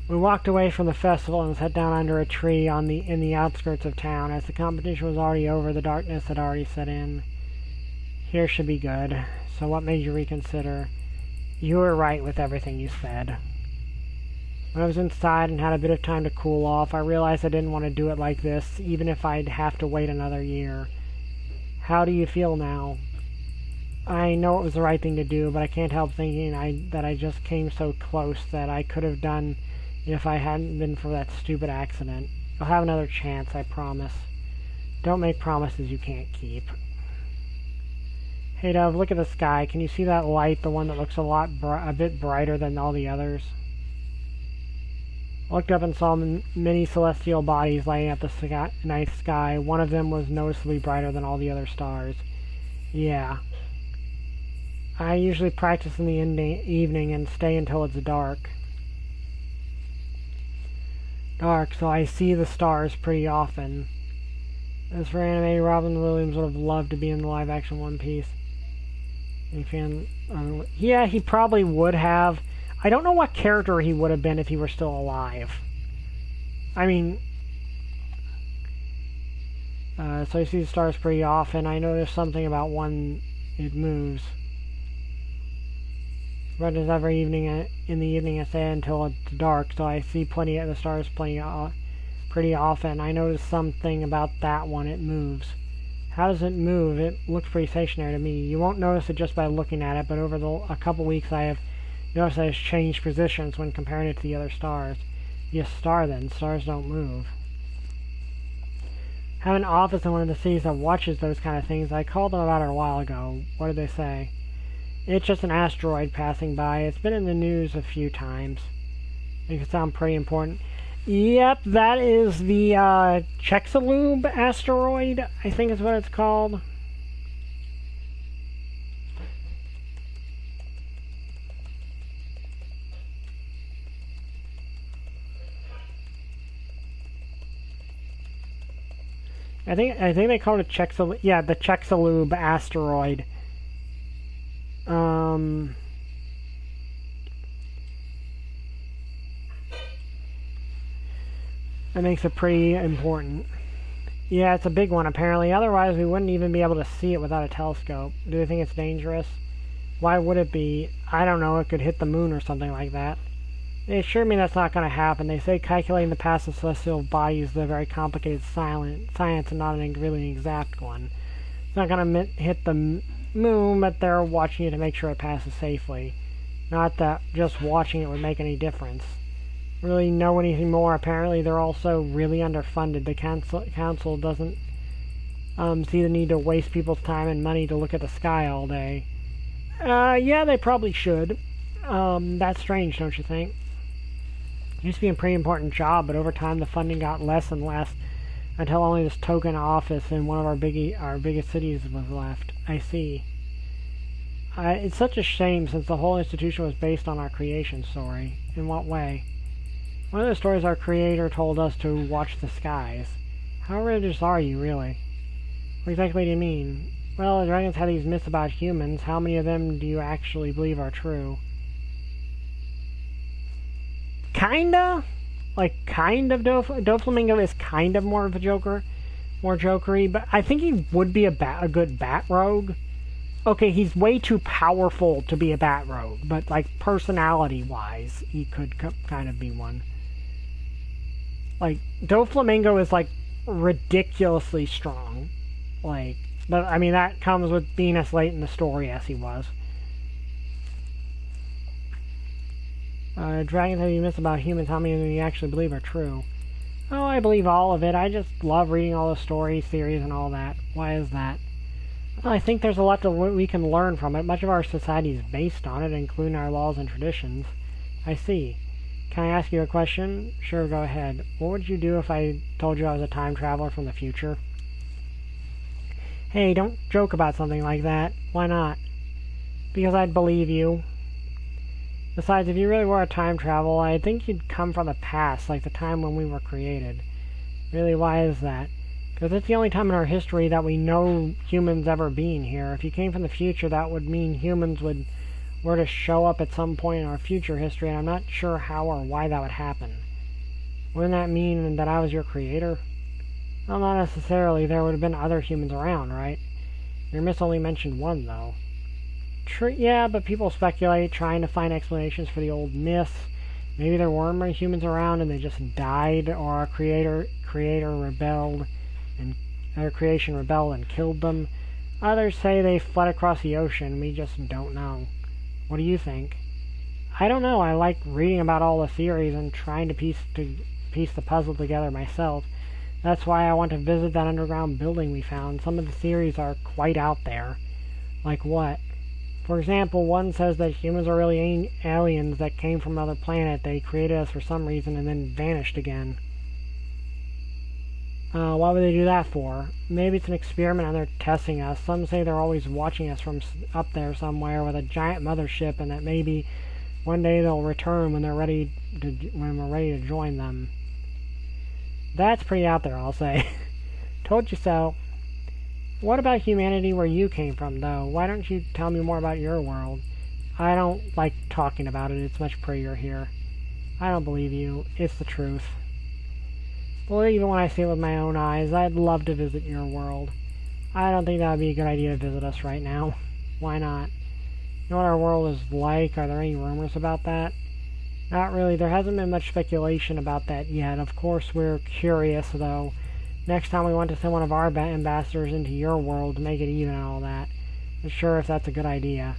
We walked away from the festival and sat down under a tree in the outskirts of town. As the competition was already over, the darkness had already set in. Here should be good. So what made you reconsider? You were right with everything you said. When I was inside and had a bit of time to cool off, I realized I didn't want to do it like this, even if I'd have to wait another year. How do you feel now? I know it was the right thing to do, but I can't help thinking that I just came so close that I could have done if I hadn't been for that stupid accident. You'll have another chance, I promise. Don't make promises you can't keep. Hey Dove, look at the sky. Can you see that light, the one that looks a bit brighter than all the others? I looked up and saw many celestial bodies lighting up the night sky. One of them was noticeably brighter than all the other stars. Yeah. I usually practice in the evening and stay until it's dark. So I see the stars pretty often. As for anime, Robin Williams would have loved to be in the live-action One Piece. Any fan? Yeah, he probably would have. I don't know what character he would have been if he were still alive. I mean... so I see the stars pretty often. I noticed something about one, it moves. Runs every evening, in the evening I stay until it's dark, so I see plenty of the stars pretty often. I noticed something about that one, it moves. How does it move? It looks pretty stationary to me. You won't notice it just by looking at it, but over a couple weeks I have noticed that it's changed positions when comparing it to the other stars. Be a star then. Stars don't move. I have an office in one of the cities that watches those kind of things. I called them about it a while ago. What did they say? It's just an asteroid passing by. It's been in the news a few times. Makes it sound pretty important. Yep, that is the Chicxulub asteroid, I think is what it's called. I think they called it Chicxulub. Yeah, the Chicxulub asteroid. That makes it pretty important. Yeah, it's a big one apparently. Otherwise, we wouldn't even be able to see it without a telescope. Do they think it's dangerous? Why would it be? I don't know. It could hit the moon or something like that. They assure me that's not going to happen. They say calculating the path of celestial bodies is a very complicated science and not a really exact one. It's not going to hit the moon, but they're watching it to make sure it passes safely. Not that just watching it would make any difference. Really know anything more. Apparently they're also really underfunded. The council doesn't see the need to waste people's time and money to look at the sky all day. Yeah, they probably should. That's strange, don't you think? It used to be a pretty important job, but over time the funding got less and less until only this token office in one of our biggest cities was left. I see. It's such a shame since the whole institution was based on our creation story. In what way? One of the stories our creator told us to watch the skies. How religious are you, really? What exactly do you mean? Well, the dragons have these myths about humans. How many of them do you actually believe are true? Kinda? Like, kind of Doflamingo is kind of more of a joker. More jokery, but I think he would be a good bat rogue. Okay, he's way too powerful to be a bat rogue, but, like, personality-wise, he could kind of be one. Like, Doflamingo is, like, ridiculously strong. Like, but I mean, that comes with being as late in the story as he was. Dragons have you missed about humans, how many of them you actually believe are true? Oh, I believe all of it. I just love reading all the stories, theories, and all that. Why is that? Well, I think there's a lot we can learn from it. Much of our society is based on it, including our laws and traditions. I see. Can I ask you a question? Sure, go ahead. What would you do if I told you I was a time traveler from the future? Hey, don't joke about something like that. Why not? Because I'd believe you. Besides, if you really were a time traveler, I think you'd come from the past, like the time when we were created. Really, why is that? Because it's the only time in our history that we know humans ever being here. If you came from the future, that would mean humans were to show up at some point in our future history, and I'm not sure how or why that would happen. Wouldn't that mean that I was your creator? Well, not necessarily. There would have been other humans around, right? Your myth only mentioned one, though. Yeah, but people speculate, trying to find explanations for the old myths. Maybe there weren't many humans around and they just died, or our creator rebelled, and their creation rebelled and killed them. Others say they fled across the ocean. We just don't know. What do you think? I don't know. I like reading about all the theories and trying to piece the puzzle together myself. That's why I want to visit that underground building we found. Some of the theories are quite out there. Like what? For example, one says that humans are really aliens that came from another planet. They created us for some reason and then vanished again. Why would they do that for? Maybe it's an experiment and they're testing us. Some say they're always watching us from up there somewhere with a giant mothership, and that maybe one day they'll return when we're ready to join them. That's pretty out there, I'll say. Told you so. What about humanity where you came from, though? Why don't you tell me more about your world? I don't like talking about it. It's much prettier here. I don't believe you. It's the truth. Well, even when I see it with my own eyes, I'd love to visit your world. I don't think that would be a good idea to visit us right now. Why not? You know what our world is like? Are there any rumors about that? Not really. There hasn't been much speculation about that yet. Of course, we're curious, though. Next time we want to send one of our ambassadors into your world to make it even and all that. Not sure if that's a good idea.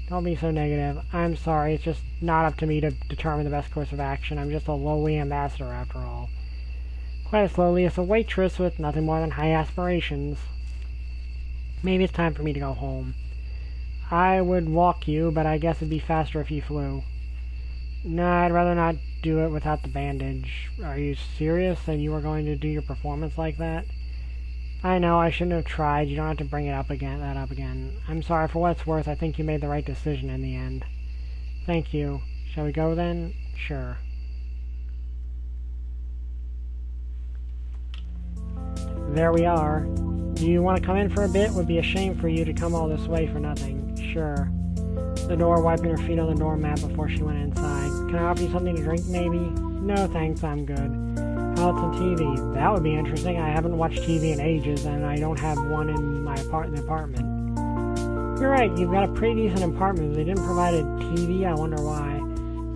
Don't be so negative. I'm sorry, it's just not up to me to determine the best course of action. I'm just a lowly ambassador after all. Quite as lowly as a waitress with nothing more than high aspirations. Maybe it's time for me to go home. I would walk you, but I guess it'd be faster if you flew. No, I'd rather not do it without the bandage. Are you serious that you were going to do your performance like that? I know, I shouldn't have tried. You don't have to bring that up again. I'm sorry. For what it's worth, I think you made the right decision in the end. Thank you. Shall we go then? Sure. There we are. Do you want to come in for a bit? Would be a shame for you to come all this way for nothing. Sure. The door, wiping her feet on the doormat before she went inside. Can I offer you something to drink, maybe? No, thanks, I'm good. How about some TV? That would be interesting. I haven't watched TV in ages, and I don't have one in my apartment. You're right, you've got a pretty decent apartment. They didn't provide a TV, I wonder why.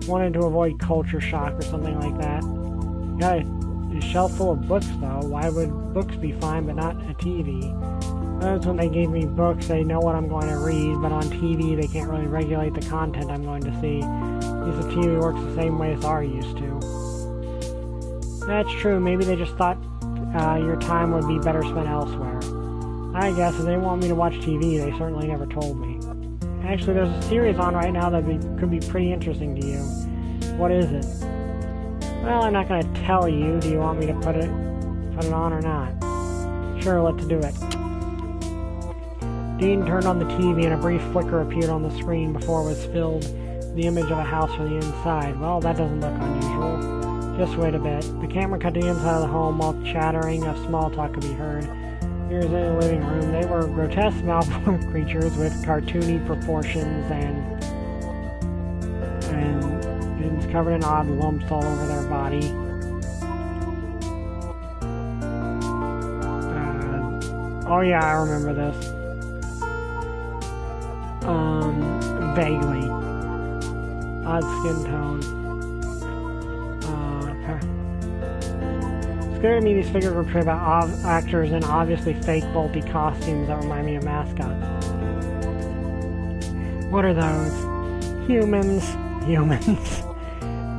Wanted to avoid culture shock or something like that. Got a shelf full of books, though. Why would books be fine, but not a TV? That's when they gave me books, they know what I'm going to read, but on TV they can't really regulate the content I'm going to see. Because the TV works the same way as ours used to. That's true, maybe they just thought your time would be better spent elsewhere. I guess if they want me to watch TV, they certainly never told me. Actually, there's a series on right now that could be pretty interesting to you. What is it? Well, I'm not going to tell you. Do you want me to put it on or not? Sure, let's do it. Dean turned on the TV and a brief flicker appeared on the screen before it was filled the image of a house from the inside. Well, that doesn't look unusual. Just wait a bit. The camera cut to the inside of the home while chattering of small talk could be heard. Here's in the living room. They were grotesque malformed creatures with cartoony proportions and covered in odd lumps all over their body. Oh yeah, I remember this. Vaguely. Odd skin tone. It's clear to me these figures were portrayed by actors in obviously fake bulky costumes that remind me of mascots. What are those? Humans. Humans.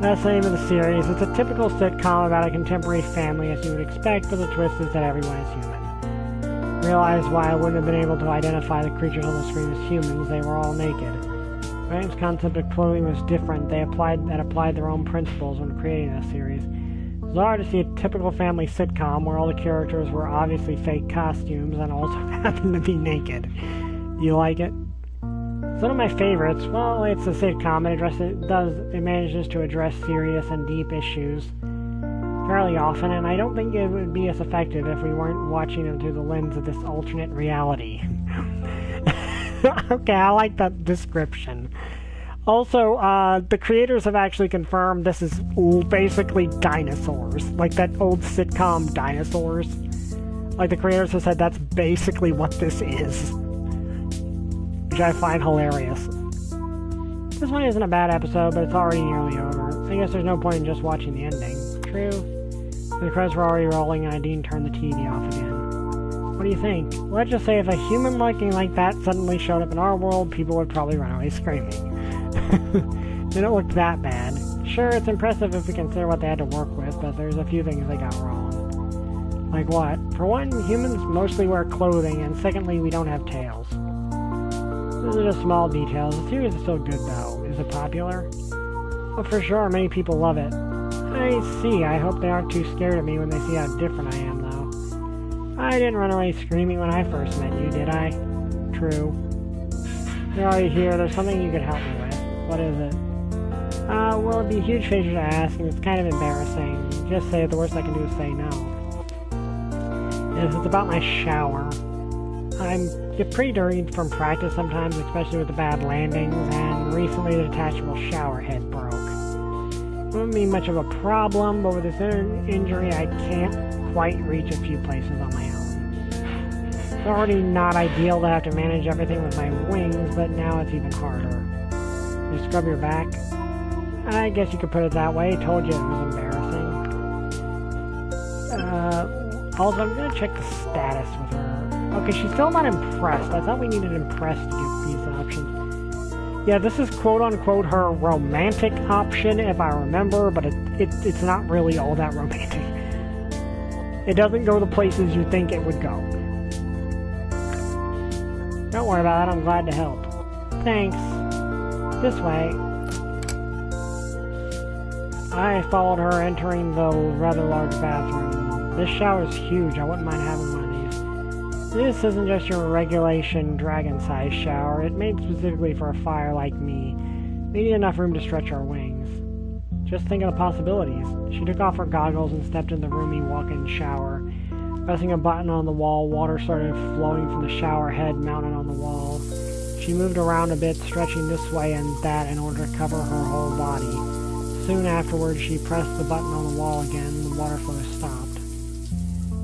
That's the name of the series. It's a typical sitcom about a contemporary family as you would expect, but the twist is that everyone is human. Realized why I wouldn't have been able to identify the creatures on the screen as humans. They were all naked. Graham's concept of clothing was different. They applied their own principles when creating this series. It's hard to see a typical family sitcom where all the characters were obviously fake costumes and also happened to be naked. Do you like it? It's one of my favorites. Well, it's a sitcom. It manages to address serious and deep issues fairly often, and I don't think it would be as effective if we weren't watching them through the lens of this alternate reality. Okay, I like that description. Also, the creators have actually confirmed this is basically dinosaurs. Like that old sitcom Dinosaurs. Like the creators have said that's basically what this is. Which I find hilarious. This one isn't a bad episode, but it's already nearly over. I guess there's no point in just watching the ending. True. The credits were already rolling and I didn't turn the TV off again. What do you think? Let's just say if a human looking like that suddenly showed up in our world, people would probably run away screaming. Didn't look that bad. Sure, it's impressive if we consider what they had to work with, but there's a few things they got wrong. Like what? For one, humans mostly wear clothing, and secondly, we don't have tails. Those are just small details. The series is still good, though. Is it popular? Well, for sure, many people love it. I see. I hope they aren't too scared of me when they see how different I am, though. I didn't run away screaming when I first met you, did I? True. You're already here. There's something you could help me with. What is it? Well, it'd be a huge favor to ask, and it's kind of embarrassing. Just say it. The worst I can do is say no. It's about my shower. I get pretty dirty from practice sometimes, especially with the bad landings, and recently the detachable shower head broke. It wouldn't be much of a problem, but with this injury I can't quite reach a few places on my own. It's already not ideal to have to manage everything with my wings, but now it's even harder. You scrub your back? I guess you could put it that way. I told you it was embarrassing. Also, I'm gonna check the status with her. Okay, she's still not impressed. I thought we needed impressed to get these options. Yeah, this is quote-unquote her romantic option, if I remember, but it's not really all that romantic. It doesn't go the places you think it would go. Don't worry about that, I'm glad to help. Thanks. This way. I followed her, entering the rather large bathroom. This shower is huge, I wouldn't mind having one of these. This isn't just your regulation dragon-sized shower. It's made specifically for a fire like me. We need enough room to stretch our wings. Just think of the possibilities. She took off her goggles and stepped in the roomy walk-in shower. Pressing a button on the wall, water started flowing from the shower head mounted on the wall. She moved around a bit, stretching this way and that in order to cover her whole body. Soon afterwards, she pressed the button on the wall again. The water flow stopped.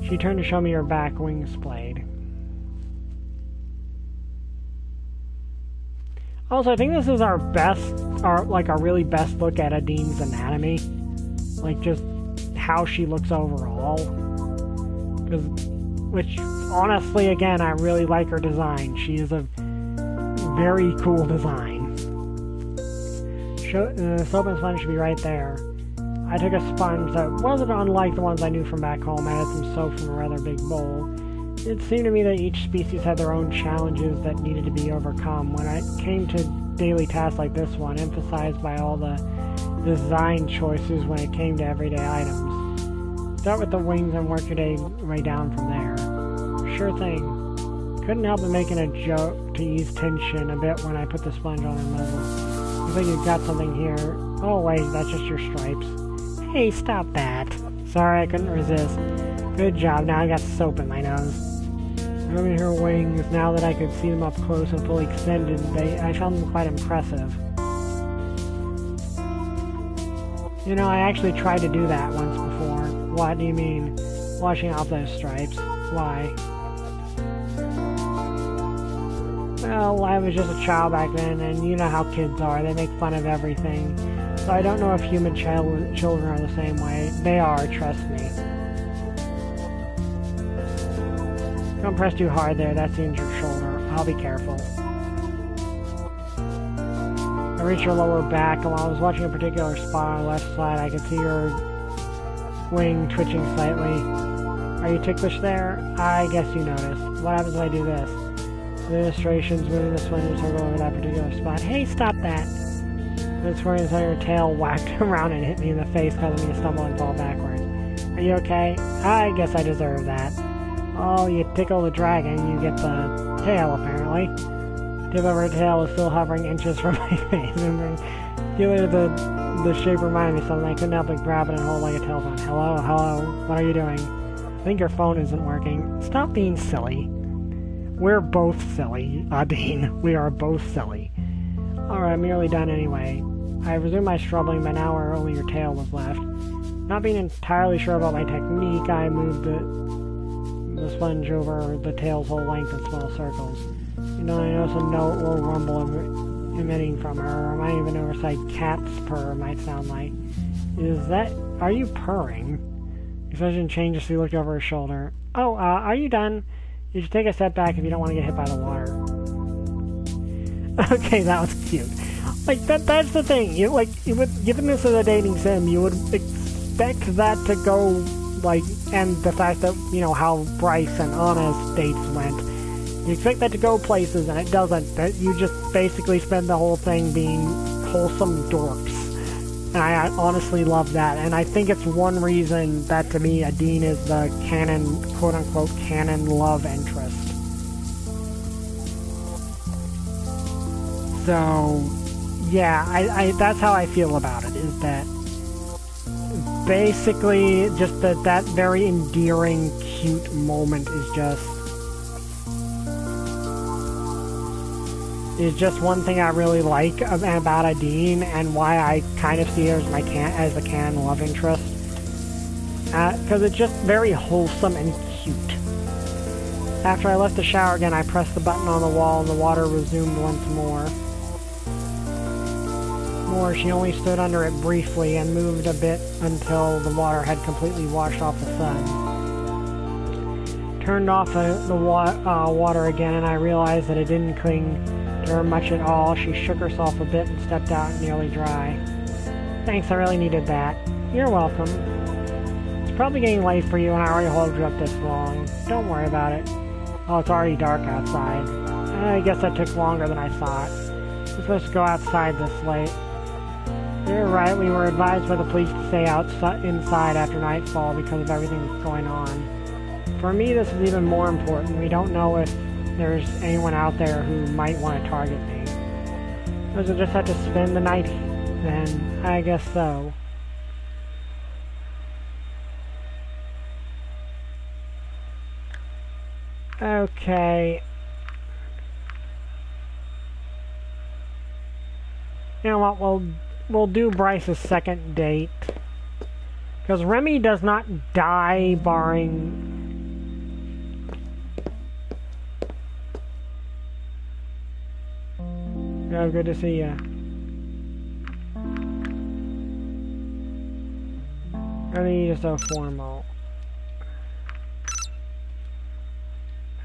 She turned to show me her back wing splayed. Also, I think this is our really best look at Adine's anatomy. Like, just how she looks overall. Which, honestly, again, I really like her design. She is a very cool design. Soap and sponge should be right there. I took a sponge that wasn't unlike the ones I knew from back home. I had some soap from a rather big bowl. It seemed to me that each species had their own challenges that needed to be overcome. When it came to daily tasks like this one, emphasized by all the design choices when it came to everyday items. Start with the wings and work your way down from there. Sure thing. Couldn't help but making a joke to ease tension a bit when I put the sponge on her muzzle. Looks like you've got something here. Oh wait, that's just your stripes. Hey, stop that. Sorry, I couldn't resist. Good job, now I got soap in my nose. Rubbing her wings, now that I could see them up close and fully extended, I found them quite impressive. You know, I actually tried to do that once before. What do you mean? Washing off those stripes. Why? Well, I was just a child back then, and you know how kids are. They make fun of everything. So I don't know if human children are the same way. They are, trust me. Don't press too hard there, that's the injured shoulder. I'll be careful. I reach your lower back, and while I was watching a particular spot on the left side, I could see your wing twitching slightly. Are you ticklish there? I guess you noticed. What happens if I do this? Administration's moving this one in a circle over that particular spot. Hey, stop that! This swirling inside your tail whacked around and hit me in the face, causing me to stumble and fall backwards. Are you okay? I guess I deserve that. Oh, you tickle the dragon, you get the tail, apparently. Tip of her tail was still hovering inches from my face. Feeling the shape reminded me something. I couldn't help but grab it and hold like a telephone. Hello, hello, what are you doing? I think your phone isn't working. Stop being silly. We're both silly, Dean. We are both silly. Alright, I'm nearly done anyway. I resumed my struggling, but now only your tail was left. Not being entirely sure about my technique, I moved the sponge over the tail's whole length in small circles. You know, I noticed a note or rumble emitting from her. I might even oversight cat's purr might sound like. Are you purring? Expression changed as he looked over his shoulder. Oh, are you done? You should take a step back if you don't want to get hit by the water. Okay, that was cute. Like, that's the thing. Given this as a dating sim, you would expect that to go, like, and the fact that, you know, how Bryce and Anna's dates went. You expect that to go places, and it doesn't. You just basically spend the whole thing being wholesome dorks. And I honestly love that. And I think it's one reason that, to me, Adine is the canon, quote-unquote, canon love interest. So, yeah, that's how I feel about it, is that basically just that very endearing, cute moment is just one thing I really like about Adine, and why I kind of see her as a canon love interest. Because it's just very wholesome and cute. After I left the shower again, I pressed the button on the wall and the water resumed once more. She only stood under it briefly and moved a bit until the water had completely washed off the sun. Turned off the water again, and I realized that it didn't cling to her much at all. She shook herself a bit and stepped out nearly dry. Thanks, I really needed that. You're welcome. It's probably getting late for you, and I already hauled you up this long. Don't worry about it. Oh, it's already dark outside. I guess that took longer than I thought. We're supposed to go outside this late. You're right, we were advised by the police to stay inside after nightfall because of everything that's going on. For me, this is even more important. We don't know if there's anyone out there who might want to target me. So we'll just have to spend the night then. I guess so. Okay. You know what, we'll do Bryce's second date. Because Remy does not die barring... Oh, good to see ya. Remy is so formal.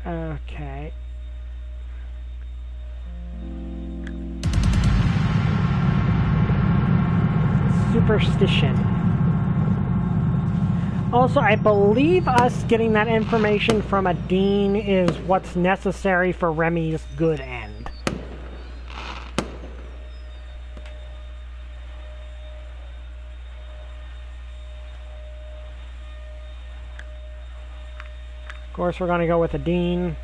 Okay. Superstition. Also, I believe us getting that information from Adine is what's necessary for Remy's good end. Of course, we're going to go with Adine.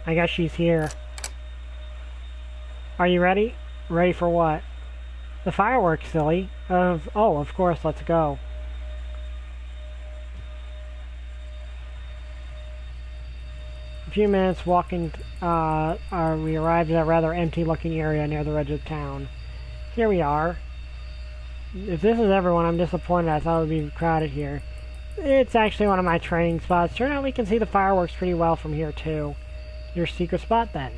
I guess she's here. Are you ready? Ready for what? The fireworks, silly. Oh, of course, let's go. A few minutes walking, we arrived at a rather empty-looking area near the edge of town. Here we are. If this is everyone, I'm disappointed. I thought it would be crowded here. It's actually one of my training spots. Turns out we can see the fireworks pretty well from here, too. Your secret spot, then?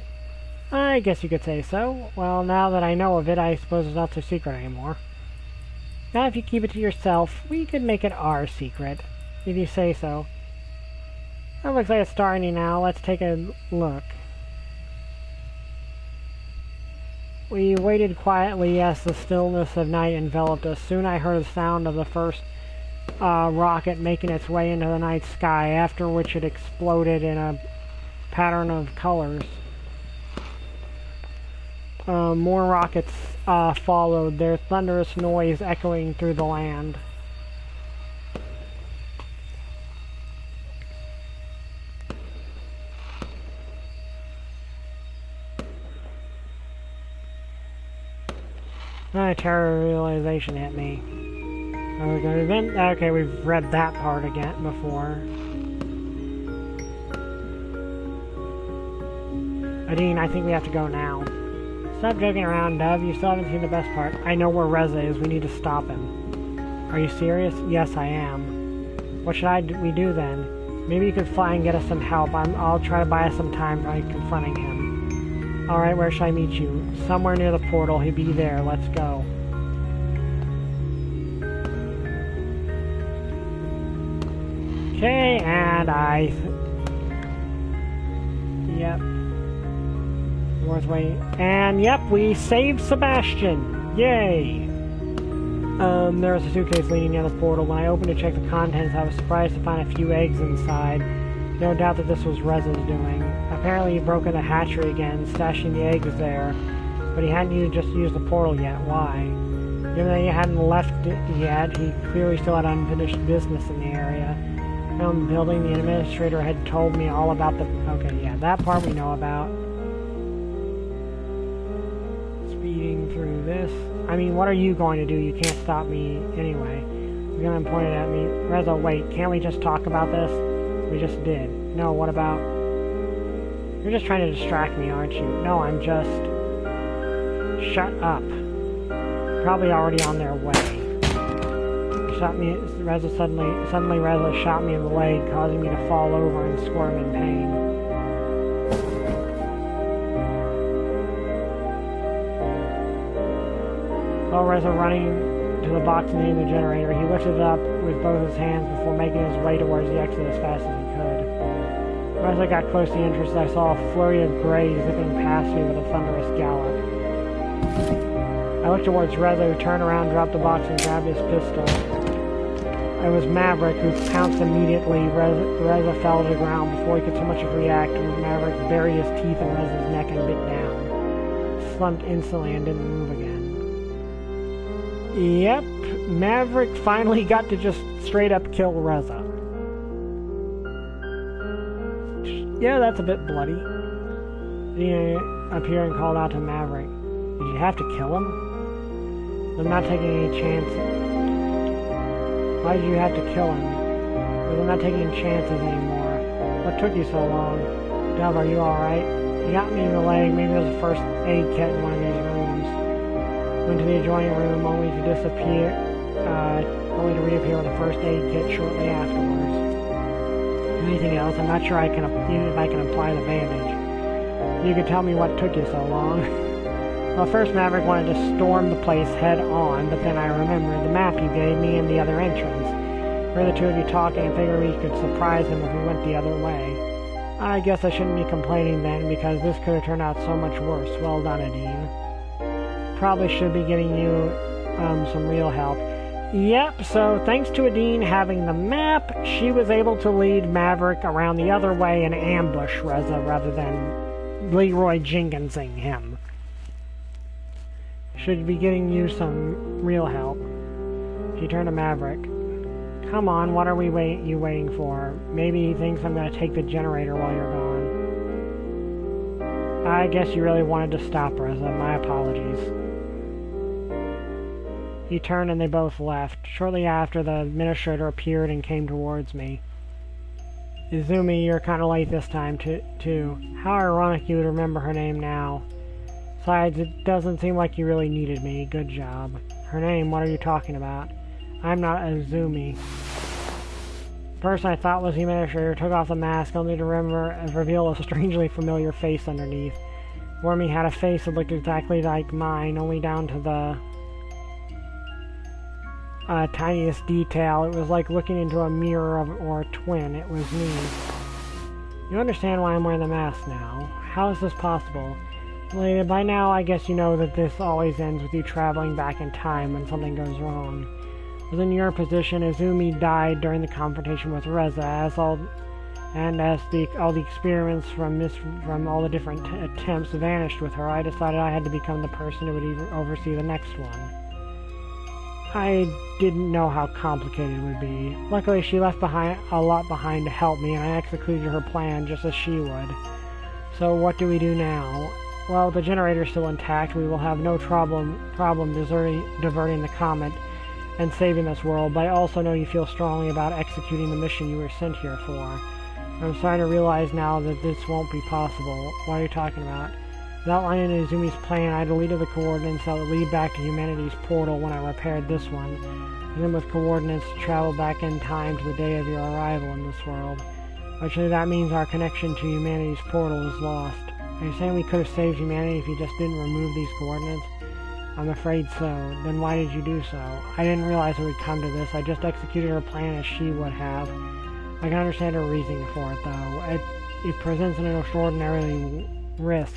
I guess you could say so. Well, now that I know of it, I suppose it's not so secret anymore. Now if you keep it to yourself, we could make it our secret, if you say so. That looks like it's starting now. Let's take a look. We waited quietly as the stillness of night enveloped us. Soon I heard the sound of the first rocket making its way into the night sky, after which it exploded in a pattern of colors. More rockets followed, their thunderous noise echoing through the land. Terror realization hit me. Okay, we've read that part again before. Adine, I think we have to go now. Stop joking around, Dove. You still haven't seen the best part. I know where Reza is. We need to stop him. Are you serious? Yes, I am. What should we do then? Maybe you could fly and get us some help. I'll try to buy us some time by confronting him. Alright, where should I meet you? Somewhere near the portal. He'll be there. Let's go. Okay, and yep. Worth waiting. And yep, we saved Sebastian! Yay! There was a suitcase leaning near the portal. When I opened to check the contents, I was surprised to find a few eggs inside. No doubt that this was Reza's doing. Apparently he'd broken the hatchery again, stashing the eggs there. But he hadn't just used the portal yet. Why? Given that he hadn't left it yet, he clearly still had unfinished business in the area. From the building, the administrator had told me all about the... Okay, yeah, that part we know about. Speeding through this. I mean, what are you going to do? You can't stop me anyway. He's gonna point it at me. Reza, wait, can't we just talk about this? We just did. No, what about... You're just trying to distract me, aren't you? No, I'm just... Shut up. Probably already on their way. Shot me. Reza suddenly Reza shot me in the leg, causing me to fall over and squirm in pain. While Reza running to the box near the generator, he lifted it up with both his hands before making his way towards the exit as fast as he could. As I got close to the entrance, I saw a flurry of gray zipping past me with a thunderous gallop. I looked towards Reza, who turned around, dropped the box, and grabbed his pistol. It was Maverick, who pounced immediately. Reza fell to the ground before he could so much as react. Maverick buried his teeth in Reza's neck and bit down. Slumped instantly and didn't move again. Yep, Maverick finally got to just straight up kill Reza. Yeah, that's a bit bloody. He appeared and called out to Maverick. Did you have to kill him? I'm not taking any chances. Why did you have to kill him? Because I'm not taking chances anymore. What took you so long? Dove, are you alright? He got me in the leg. Maybe there's a first aid kit in one of these rooms. Went to the adjoining room only to disappear, only to reappear with a first aid kit shortly afterwards. Anything else? I'm not sure even if I can apply the bandage. You could tell me what took you so long. Well, first Maverick wanted to storm the place head on, but then I remembered the map you gave me and the other entrance. Heard the two of you talking and figured we could surprise him if we went the other way. I guess I shouldn't be complaining then, because this could have turned out so much worse. Well done, Adine. Probably should be getting you some real help. Yep, so thanks to Adine having the map, she was able to lead Maverick around the other way and ambush Reza rather than Leroy Jenkinsing him. Should be getting you some real help. She turned to Maverick. Come on, what are you waiting for? Maybe he thinks I'm going to take the generator while you're gone. I guess you really wanted to stop Reza. My apologies. He turned and they both left. Shortly after, the administrator appeared and came towards me. Izumi, you're kind of late this time, too. How ironic you would remember her name now. Besides, it doesn't seem like you really needed me. Good job. Her name, what are you talking about? I'm not Izumi. First I thought was the administrator, took off the mask, only to reveal a strangely familiar face underneath. Wormy had a face that looked exactly like mine, only down to the... tiniest detail. It was like looking into a mirror or a twin. It was me. You understand why I'm wearing the mask now. How is this possible? Well, by now, I guess you know that this always ends with you traveling back in time when something goes wrong. As in your position, Izumi died during the confrontation with Reza, as all the experiments from all the different attempts vanished with her. I decided I had to become the person who would oversee the next one. I didn't know how complicated it would be. Luckily, she left a lot behind to help me, and I executed her plan just as she would. So what do we do now? Well, the generator's still intact. We will have no problem diverting the comet and saving this world, but I also know you feel strongly about executing the mission you were sent here for. I'm starting to realize now that this won't be possible. What are you talking about? Without outlining Izumi's plan, I deleted the coordinates that would lead back to humanity's portal when I repaired this one, and then with coordinates to travel back in time to the day of your arrival in this world. Actually, that means our connection to humanity's portal is lost. Are you saying we could have saved humanity if you just didn't remove these coordinates? I'm afraid so. Then why did you do so? I didn't realize it would come to this. I just executed her plan as she would have. I can understand her reasoning for it, though. It presents an extraordinary risk.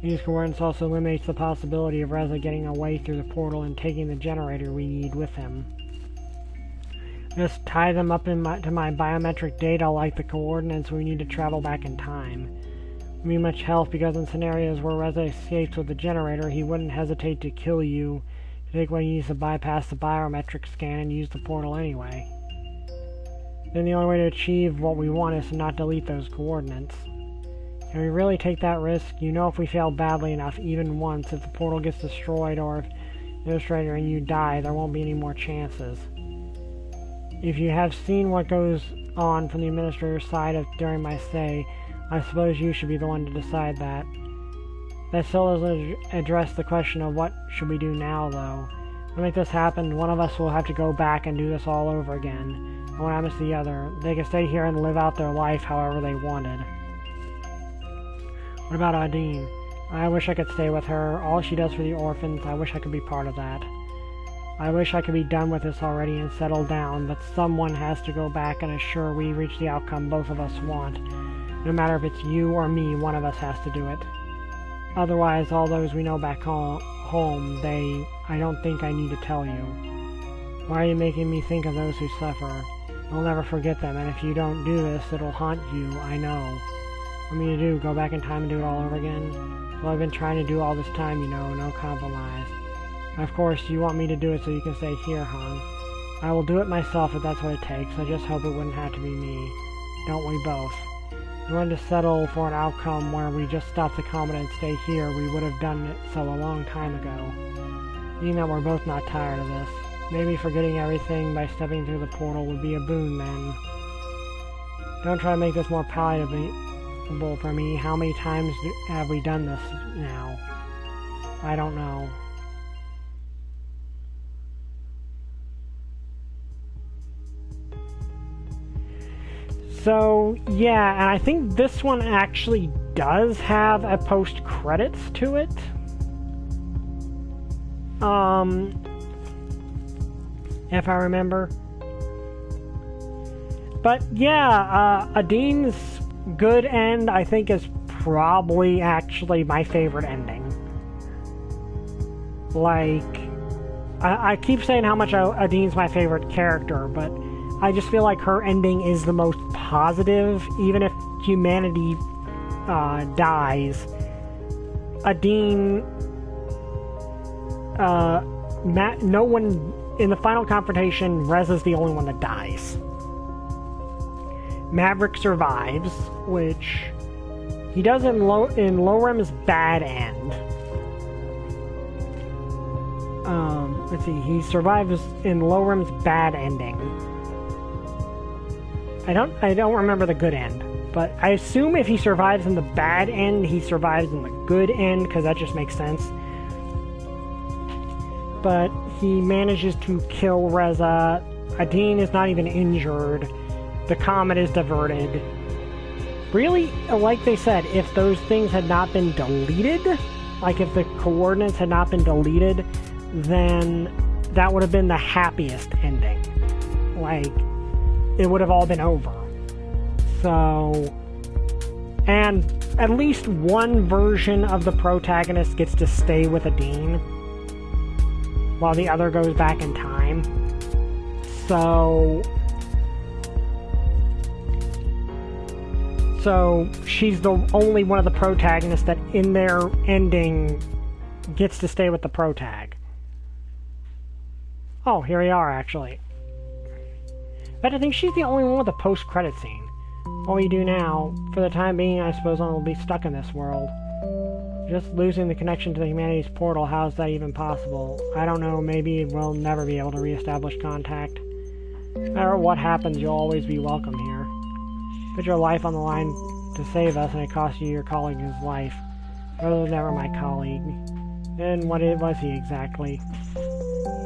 These coordinates also eliminates the possibility of Reza getting away through the portal and taking the generator we need with him. Just tie them up to my biometric data like the coordinates we need to travel back in time. It would be much help because in scenarios where Reza escapes with the generator, he wouldn't hesitate to kill you to take what he needs to bypass the biometric scan and use the portal anyway. Then the only way to achieve what we want is to not delete those coordinates. Can we really take that risk? You know if we fail badly enough, even once, if the portal gets destroyed or if Illustrator and you die, there won't be any more chances. If you have seen what goes on from the Administrator's side during my stay, I suppose you should be the one to decide that. That still doesn't address the question of what should we do now, though. To make this happen, one of us will have to go back and do this all over again. And what happens to the other? They can stay here and live out their life however they wanted. What about Adine? I wish I could stay with her. All she does for the orphans, I wish I could be part of that. I wish I could be done with this already and settle down, but someone has to go back and assure we reach the outcome both of us want. No matter if it's you or me, one of us has to do it. Otherwise, all those we know back home, I don't think I need to tell you. Why are you making me think of those who suffer? I'll never forget them, and if you don't do this, it'll haunt you, I know. What me to do? Go back in time and do it all over again? Well, I've been trying to do all this time, you know, no compromise. Of course, you want me to do it so you can stay here, huh? I will do it myself if that's what it takes. I just hope it wouldn't have to be me. Don't we both? If we wanted to settle for an outcome where we just stop the comet and stay here, we would have done it so a long time ago. Being that we're both not tired of this. Maybe forgetting everything by stepping through the portal would be a boon then. Don't try to make this more palatable for me. How many times have we done this now? I don't know. So, yeah, and I think this one actually does have a post-credits to it. If I remember. But, yeah, Adine's good end, I think, is probably actually my favorite ending. Like, I keep saying how much Adine's my favorite character, but I just feel like her ending is the most positive, even if humanity dies. Adine, no one, in the final confrontation, Reza's the only one that dies. Maverick survives, which he does in Lorem's bad end. Let's see, he survives in Lorem's bad ending. I don't remember the good end, but I assume if he survives in the bad end, he survives in the good end, because that just makes sense. But he manages to kill Reza. Adine is not even injured. The comet is diverted. Really, like they said, if those things had not been deleted, like if the coordinates had not been deleted, then that would have been the happiest ending. Like, it would have all been over. So, and at least one version of the protagonist gets to stay with a dean, while the other goes back in time. So she's the only one of the protagonists that in their ending gets to stay with the protag. Oh, here we are, actually. But I think she's the only one with a post-credit scene. What we do now, for the time being, I suppose I'll be stuck in this world. Just losing the connection to the humanities portal, how's that even possible? I don't know, maybe we'll never be able to reestablish contact. No matter what happens, you'll always be welcome here. Put your life on the line to save us, and it costs you your colleague's life. Brother was never my colleague. And what was he exactly?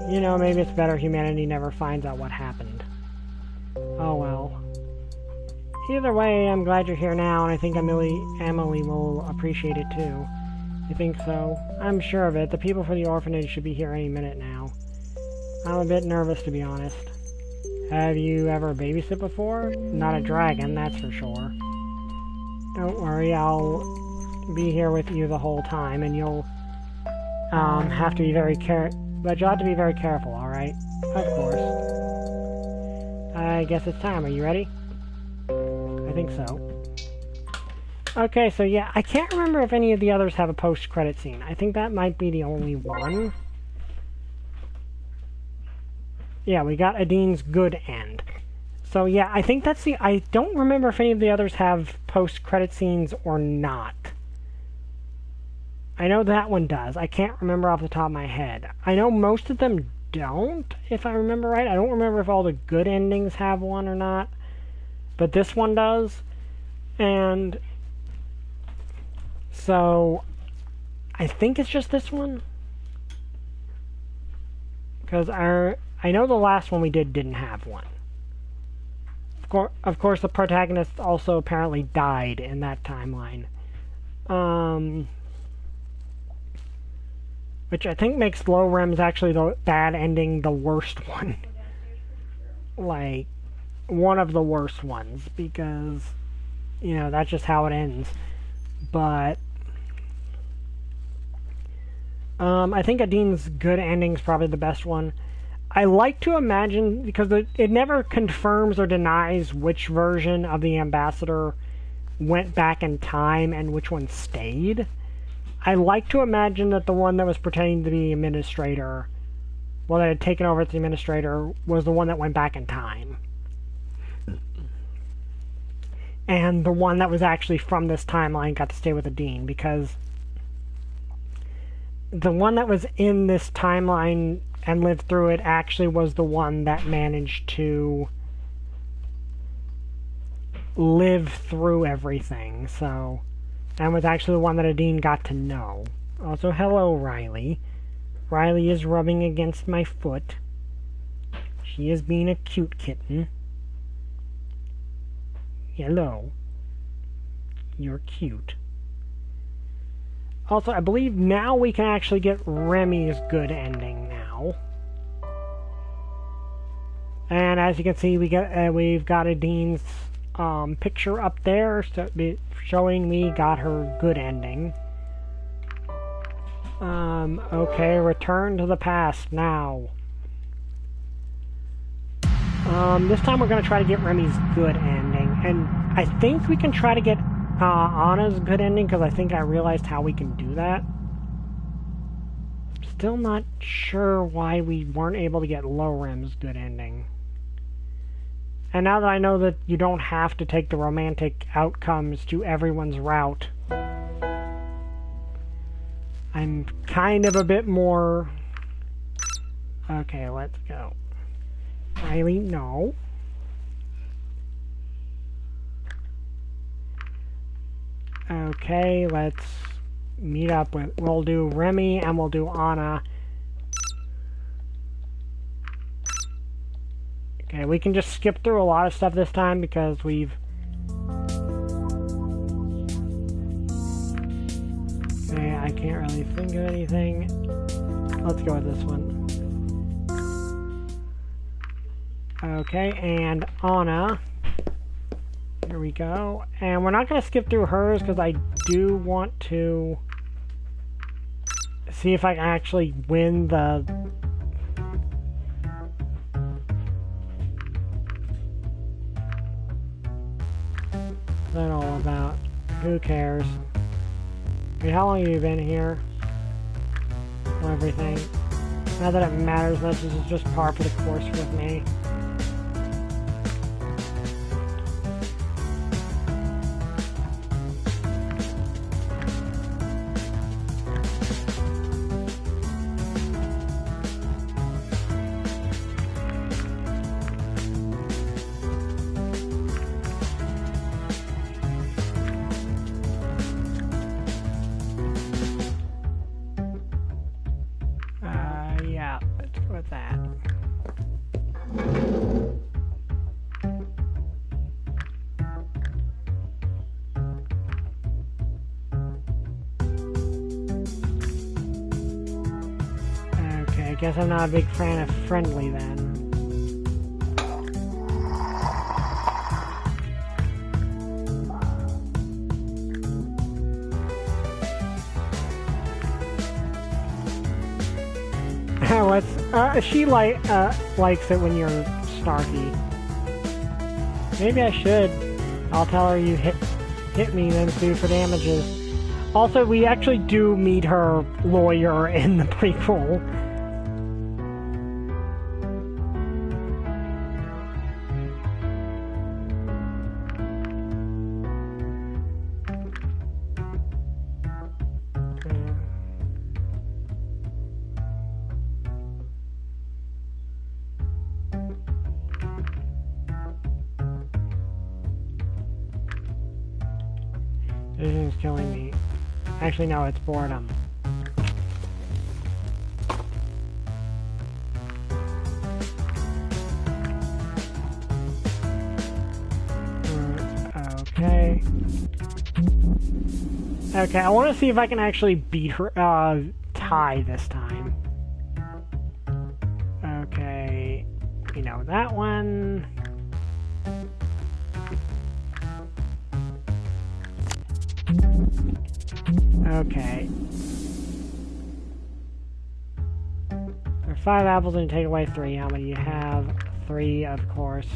You know, maybe it's better humanity never finds out what happened. Oh well. Either way, I'm glad you're here now, and I think Emily will appreciate it too. You think so? I'm sure of it. The people for the orphanage should be here any minute now. I'm a bit nervous, to be honest. Have you ever babysit before? Not a dragon, that's for sure. Don't worry, I'll be here with you the whole time, and you'll have to be very but you'll have to be very careful, alright? Of course. I guess it's time. Are you ready? I think so. Okay, so yeah, I can't remember if any of the others have a post-credit scene. I think that might be the only one. Yeah, we got Adin's good end. So yeah, I think that's the... I don't remember if any of the others have post-credit scenes or not. I know that one does. I can't remember off the top of my head. I know most of them don't, if I remember right. I don't remember if all the good endings have one or not. But this one does. And so I think it's just this one. Because I know the last one we did didn't have one. Of course, the protagonist also apparently died in that timeline. Which I think makes Low Rems actually the bad ending the worst one. Like, one of the worst ones, because, you know, that's just how it ends. But I think Adin's good ending's probably the best one. I like to imagine, because it never confirms or denies which version of the ambassador went back in time and which one stayed. I like to imagine that the one that was pretending to be the administrator, well, that had taken over as the administrator, was the one that went back in time. And the one that was actually from this timeline got to stay with the dean, because the one that was in this timeline and lived through it actually was the one that managed to live through everything, so... And was actually the one that Adin got to know. Also, hello, Riley. Riley is rubbing against my foot. She is being a cute kitten. Hello. You're cute. Also, I believe now we can actually get Remy's good ending now. And as you can see, we've got Adin's picture up there, showing we got her good ending. Okay, return to the past now. This time we're going to try to get Remy's good ending, and I think we can try to get Anna's good ending, because I think I realized how we can do that. Still not sure why we weren't able to get Low Rem's good ending. And now that I know that you don't have to take the romantic outcomes to everyone's route, I'm kind of a bit more... Okay, let's go. Riley, no. Okay, let's meet up with... We'll do Remy and we'll do Anna. Okay, we can just skip through a lot of stuff this time because we've... Okay, I can't really think of anything. Let's go with this one. Okay, and Anna. Here we go. And we're not going to skip through hers because I do want to see if I can actually win the... What's that all about? Who cares? I mean, how long have you been here? For everything. Not that it matters much, this is just par for the course with me. Yeah, let's go with that. Okay, I guess I'm not a big fan of friendly then. She likes it when you're snarky. Maybe I should. I'll tell her you hit me, then sue for damages. Also, we actually do meet her lawyer in the prequel. This is killing me. Actually, no, it's boredom. Okay. Okay, I want to see if I can actually beat her, tie this time. Okay. You know, that one... Okay. There are 5 apples and you take away 3. How many do you have? 3, of course.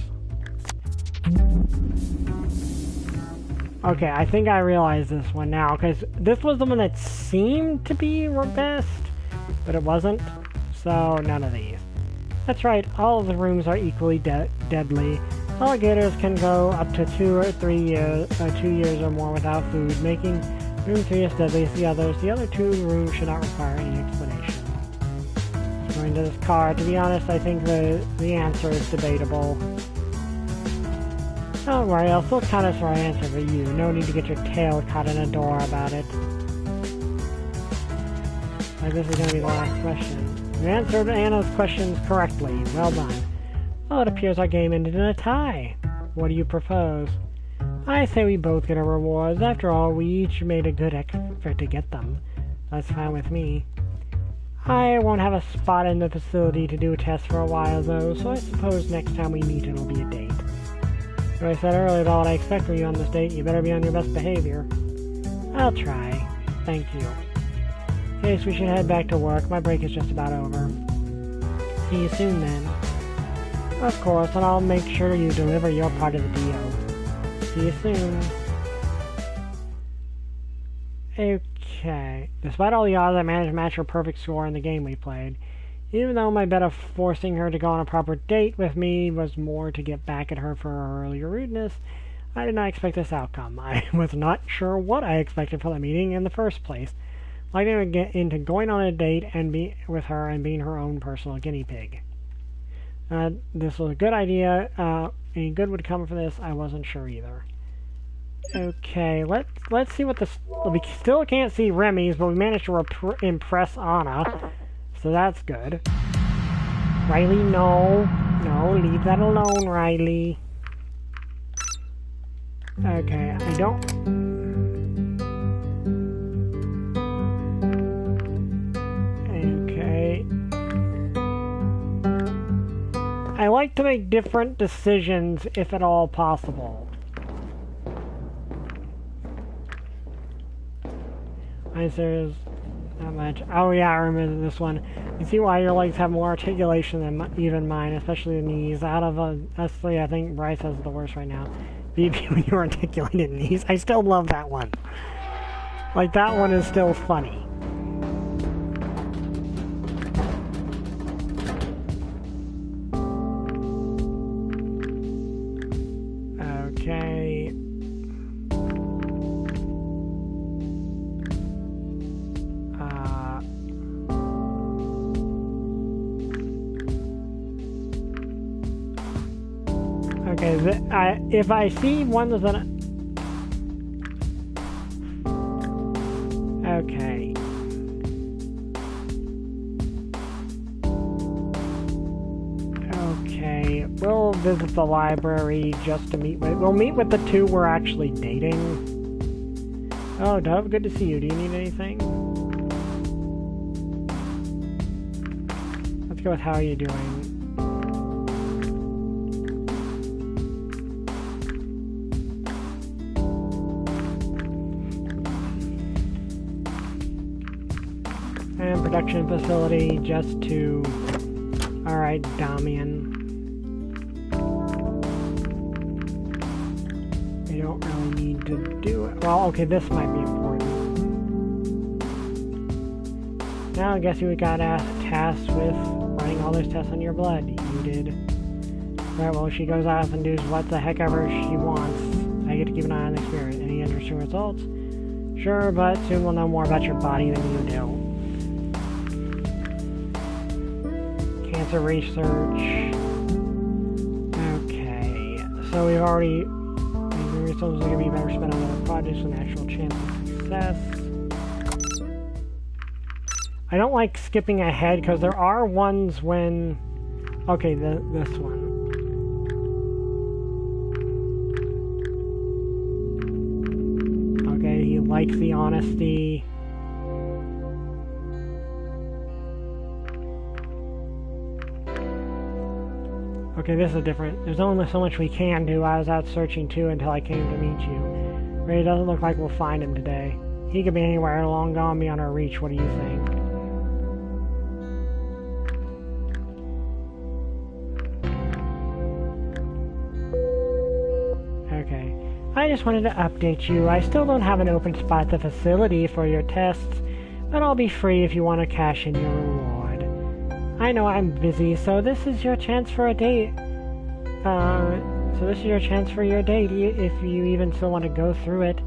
Okay, I think I realize this one now, because this was the one that seemed to be your best, but it wasn't, so none of these. That's right, all of the rooms are equally deadly. Alligators can go up to 2 or 3 years, 2 years or more without food, making room 3 as deadly as the others. The other 2 rooms should not require any explanation. Going to this card, to be honest, I think the answer is debatable. Don't worry, I'll still count as the right answer for you. No need to get your tail caught in a door about it. Like this is going to be the last question. You answered Anna's questions correctly. Well done. Well, it appears our game ended in a tie. What do you propose? I say we both get our rewards. After all, we each made a good effort to get them. That's fine with me. I won't have a spot in the facility to do a test for a while, though, so I suppose next time we meet it'll be a date. So I said earlier about what I expect from you on this date. You better be on your best behavior. I'll try. Thank you. Case, we should head back to work. My break is just about over. See you soon, then. Of course, and I'll make sure you deliver your part of the deal. See you soon. Okay. Despite all the odds, I managed to match her perfect score in the game we played. Even though my bet of forcing her to go on a proper date with me was more to get back at her for her earlier rudeness, I did not expect this outcome. I was not sure what I expected from the meeting in the first place. I didn't get into going on a date and be with her and being her own personal guinea pig. This was a good idea. Any good would come from this, I wasn't sure either. Okay, let's see what this... We still can't see Remy's, but we managed to impress Anna. So that's good. Riley, no. No, leave that alone, Riley. Okay, I don't... Okay. I like to make different decisions if at all possible. There's not much. Oh yeah, I remember this one. You see why your legs have more articulation than even mine, especially the knees. Out of us three, I think Bryce has the worst right now. BB when you articulated knees. I still love that one. Like, that one is still funny. Okay. Okay, if I see one that's okay. Okay, we'll visit the library just to meet with... We'll meet with the two we're actually dating. Oh, Dove, good to see you. Do you need anything? Let's go with how are you doing? And production facility just to... Alright, Damian. We don't really need to do it. Well, okay, this might be important. Now I guess you got tasked with running all those tests on your blood. You did. Right, well, she goes off and does what the heck ever she wants. I get to keep an eye on the experiment. Any interesting results? Sure, but soon we'll know more about your body than you do. Cancer research. Okay, so we've already... The results are going to be better spent on other projects with an actual chance of success. I don't like skipping ahead because there are ones when... Okay, this one. Okay, he likes the honesty. Okay, this is different. There's only so much we can do. I was out searching too until I came to meet you. But it doesn't look like we'll find him today. He could be anywhere, long gone beyond our reach. What do you think? Okay. I just wanted to update you. I still don't have an open spot at the facility for your tests, but I'll be free if you want to cash in your reward. I know I'm busy, so this is your chance for a date. If you even still want to go through it.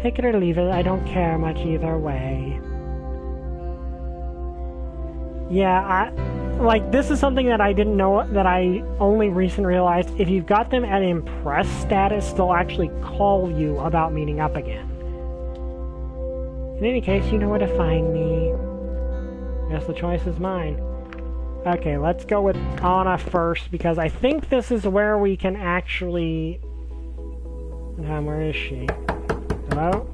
Take it or leave it, I don't care much either way. Yeah, like, this is something that I didn't know, that I only recently realized. If you've got them at impress status, they'll actually call you about meeting up again. In any case, you know where to find me. Guess the choice is mine. Okay, let's go with Anna first, because I think this is where we can actually... where is she? Hello?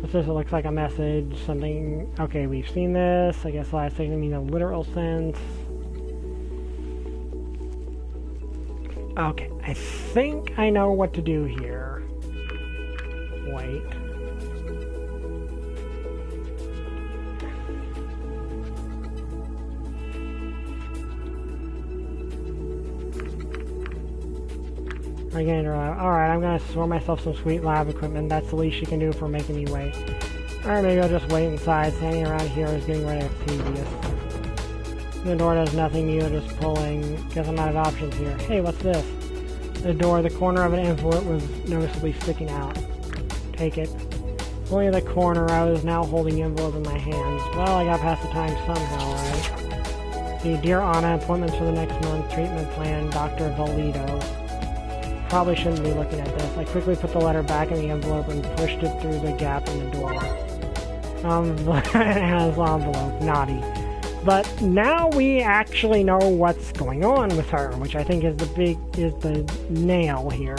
What's this? It looks like a message, something... Okay, we've seen this. I guess last thing I mean a literal sense. Okay, I think I know what to do here. Wait. Alright, I'm gonna store myself some sweet lab equipment. That's the least you can do for making me wait. Alright, maybe I'll just wait inside. Standing around here is getting ready to tedious. The door does nothing, neither just pulling. Guess I'm out of options here. Hey, what's this? The door, the corner of an envelope was noticeably sticking out. Take it. Only the corner, I was now holding the envelope in my hands. Well, I got past the time somehow, right? See, dear Anna, appointments for the next month, treatment plan, Dr. Valido. Probably shouldn't be looking at this. I quickly put the letter back in the envelope and pushed it through the gap in the door. It has envelope. Naughty. But now we actually know what's going on with her, which I think is the nail here.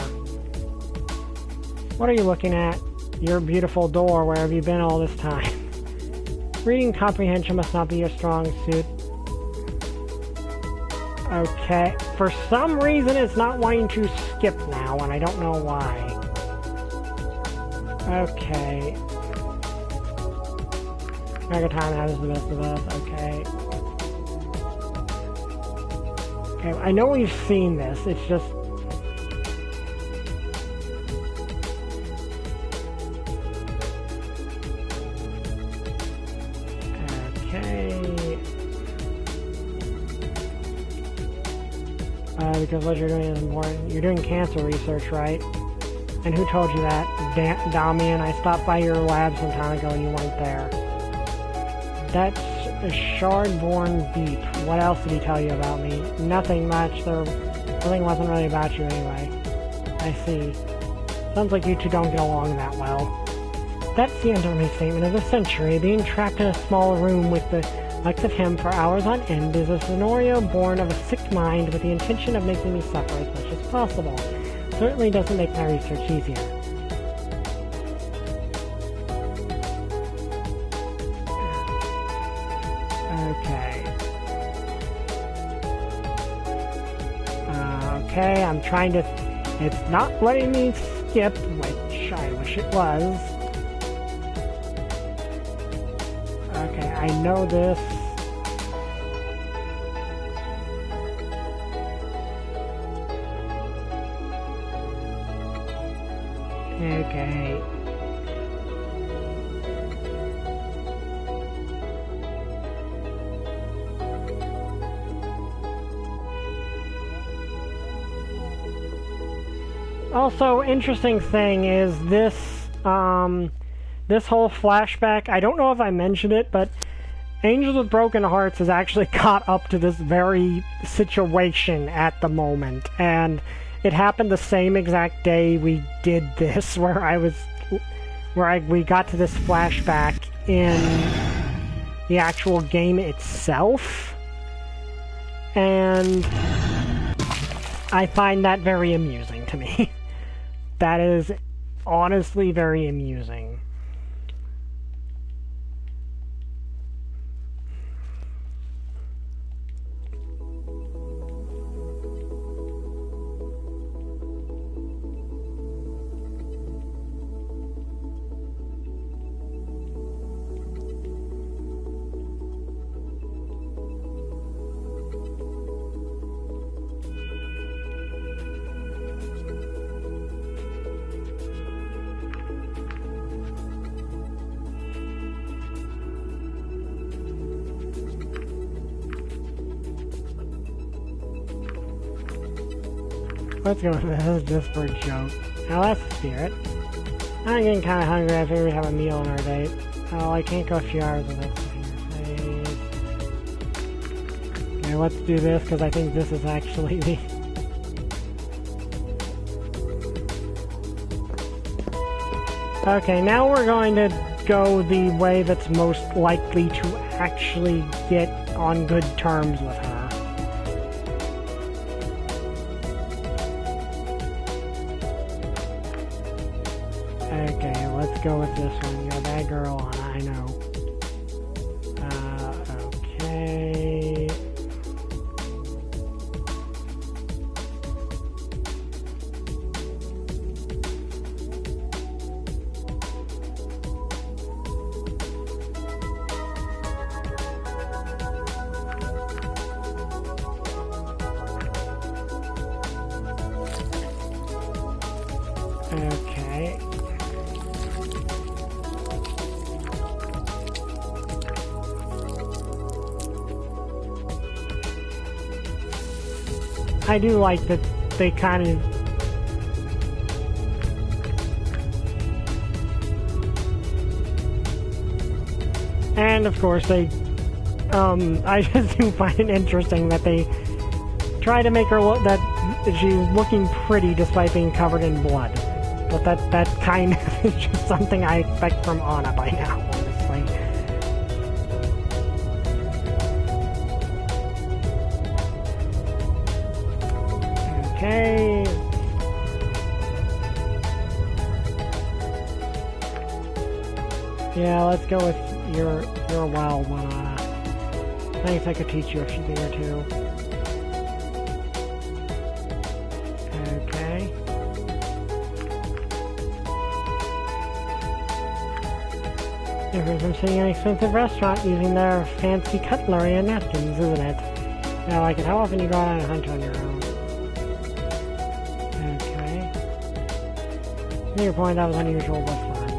What are you looking at? Your beautiful door. Where have you been all this time? Reading comprehension must not be your strong suit. Okay, for some reason it's not wanting to skip now, and I don't know why. Okay. Megaton has the best of us, okay. Okay, I know we've seen this, it's just... Okay... because what you're doing is important. You're doing cancer research, right? And who told you that? Damian, I stopped by your lab some time ago and you weren't there. That's a shard-born beep. What else did he tell you about me? Nothing much. Nothing wasn't really about you anyway. I see. Sounds like you two don't get along that well. That's the understatement of the century. Being trapped in a small room with the likes of him for hours on end is a scenario born of a sick mind with the intention of making me suffer as much as possible. Certainly doesn't make my research easier. Okay. Okay, I'm trying to... It's not letting me skip, which I wish it was. Okay, I know this. Okay. Also, interesting thing is this, this whole flashback, I don't know if I mentioned it, but Angels with Broken Hearts has actually caught up to this very situation at the moment, and it happened the same exact day we did this, we got to this flashback in the actual game itself, and I find that very amusing to me. That is honestly very amusing. Let's go with this just for a joke. Now that's the spirit. I'm getting kind of hungry. I figured we'd have a meal on our date. Oh, I can't go a few hours without seeing your face. Okay, let's do this because I think this is actually the... Okay, now we're going to go the way that's most likely to actually get on good terms with her. Okay, let's go with this one. You're a bad girl, I know. Okay. Okay. I do like that they kind of... And of course they... I just do find it interesting that they try to make her look... that she's looking pretty despite being covered in blood. But that kind of is just something I expect from Anna by now, honestly. Okay. Yeah, let's go with your wild one, Anna. Thanks, I could teach you a thing or two. Different from sitting in an expensive restaurant using their fancy cutlery and napkins, isn't it? Yeah, I like it. How often do you go out on a hunt on your own? Okay. To your point, that was unusual, but fine.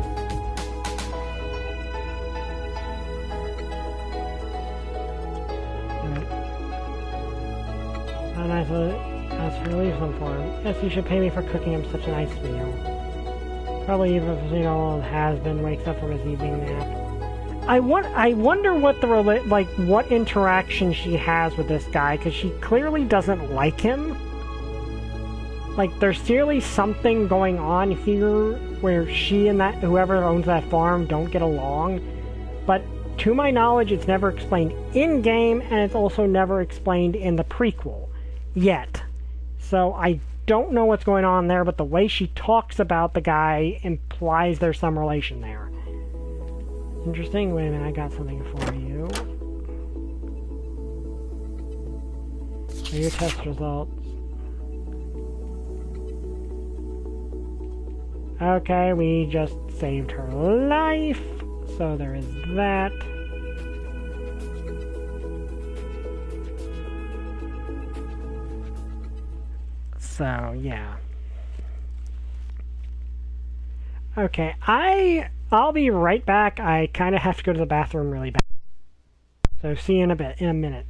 How nice of us to relieve some for him. Yes, you should pay me for cooking him such a nice meal. Probably even if, you know, old has-been wakes up from his evening nap. I wonder what the what interaction she has with this guy, because she clearly doesn't like him. Like, there's clearly something going on here where she and that whoever owns that farm don't get along. But to my knowledge, it's never explained in-game, and it's also never explained in the prequel yet. So I don't know what's going on there, but the way she talks about the guy implies there's some relation there. Interesting. Wait a minute, I got something for you. Are your test results? Okay, we just saved her life, so there is that. So, yeah. Okay, I'll be right back. I kind of have to go to the bathroom really bad. So, see you in a minute.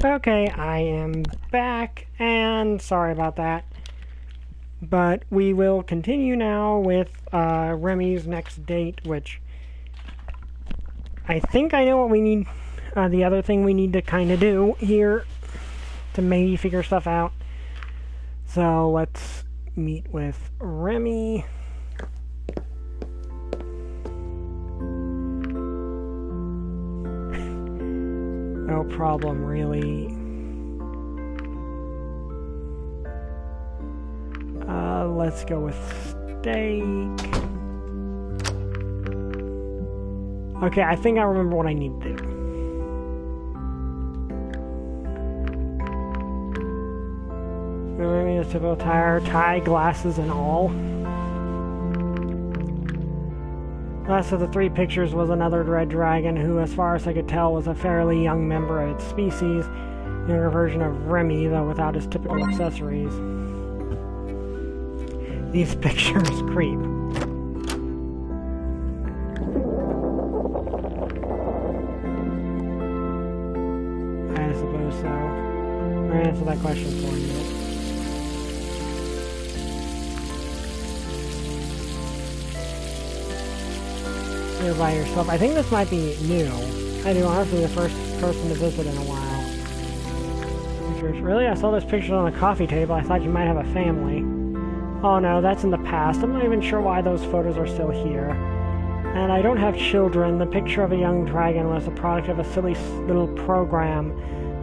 Okay, I am back, and sorry about that. But we will continue now with Remy's next date, which I think I know what we need. The other thing we need to kind of do here to maybe figure stuff out. So let's meet with Remy. No problem, really. Let's go with steak. Okay, I think I remember what I need to do. Remy is typical tie, glasses and all. Last of the three pictures was another red dragon who, as far as I could tell, was a fairly young member of its species, younger version of Remy, though without his typical accessories. These pictures creep. I suppose so. I'm gonna answer that question for you. You're by yourself. I think this might be new. I do, honestly, the first person to visit in a while. Pictures. Really? I saw this picture on the coffee table. I thought you might have a family. Oh no, that's in the past. I'm not even sure why those photos are still here. And I don't have children. The picture of a young dragon was the product of a silly little program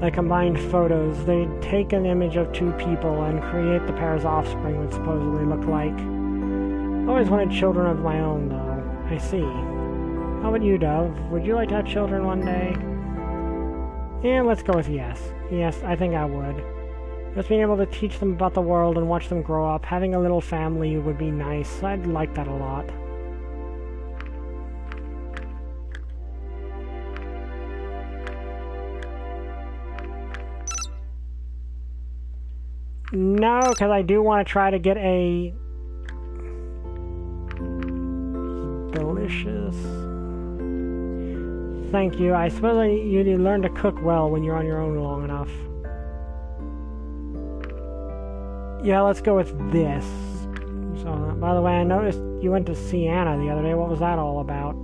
that combined photos. They'd take an image of two people and create the pair's offspring would supposedly look like. I always wanted children of my own, though. I see. How about you, Dove? Would you like to have children one day? And let's go with yes. Yes, I think I would. Just being able to teach them about the world and watch them grow up. Having a little family would be nice. I'd like that a lot. No, because I do want to try to get a... delicious... Thank you. I suppose you learn to cook well when you're on your own long enough. Yeah, let's go with this. So, by the way, I noticed you went to see Anna the other day. What was that all about?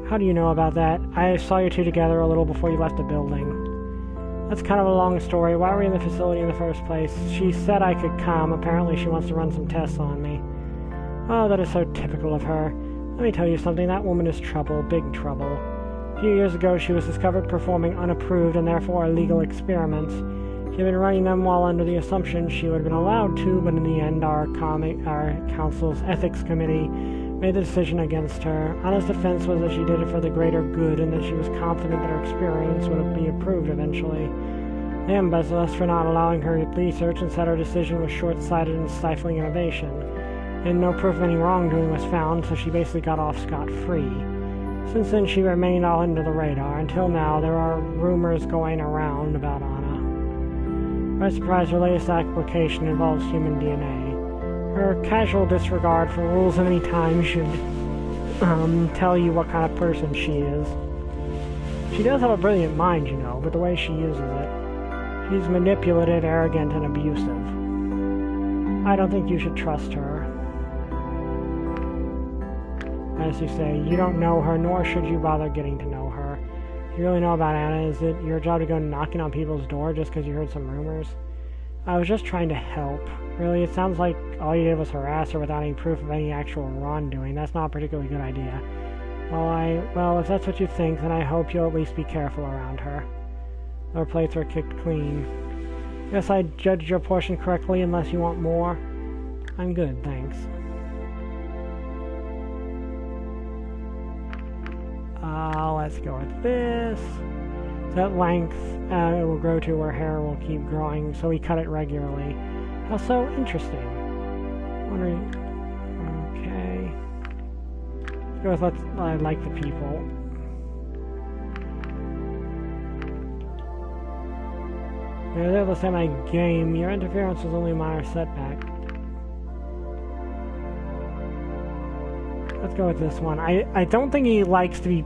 How do you know about that? I saw you two together a little before you left the building. That's kind of a long story. Why were you in the facility in the first place? She said I could come. Apparently she wants to run some tests on me. Oh, that is so typical of her. Let me tell you something. That woman is trouble. Big trouble. A few years ago, she was discovered performing unapproved and therefore illegal experiments. She had been running them while under the assumption she would have been allowed to, but in the end, our council's ethics committee made the decision against her. Anna's defense was that she did it for the greater good and that she was confident that her experiments would be approved eventually. They embezzled us for not allowing her research and said her decision was short-sighted and stifling innovation. And no proof of any wrongdoing was found, so she basically got off scot-free. Since then, she remained all under the radar. Until now, there are rumors going around about Anna. By surprise, her latest application involves human DNA. Her casual disregard for rules of any time should tell you what kind of person she is. She does have a brilliant mind, you know, but the way she uses it. She's manipulative, arrogant, and abusive. I don't think you should trust her. As you say, you don't know her, nor should you bother getting to know her. If you really know about Anna, is it your job to go knocking on people's door just because you heard some rumors? I was just trying to help. Really, it sounds like all you did was harass her without any proof of any actual wrongdoing. That's not a particularly good idea. Well, if that's what you think, then I hope you'll at least be careful around her. Her plates were kicked clean. Guess I judged your portion correctly, unless you want more. I'm good, thanks. Let's go with this. That length it will grow to where hair will keep growing, so we cut it regularly. How so interesting. Okay. Let's go with I like the people. You're able to say my game. Your interference was only a minor setback. Let's go with this one. I don't think he likes to be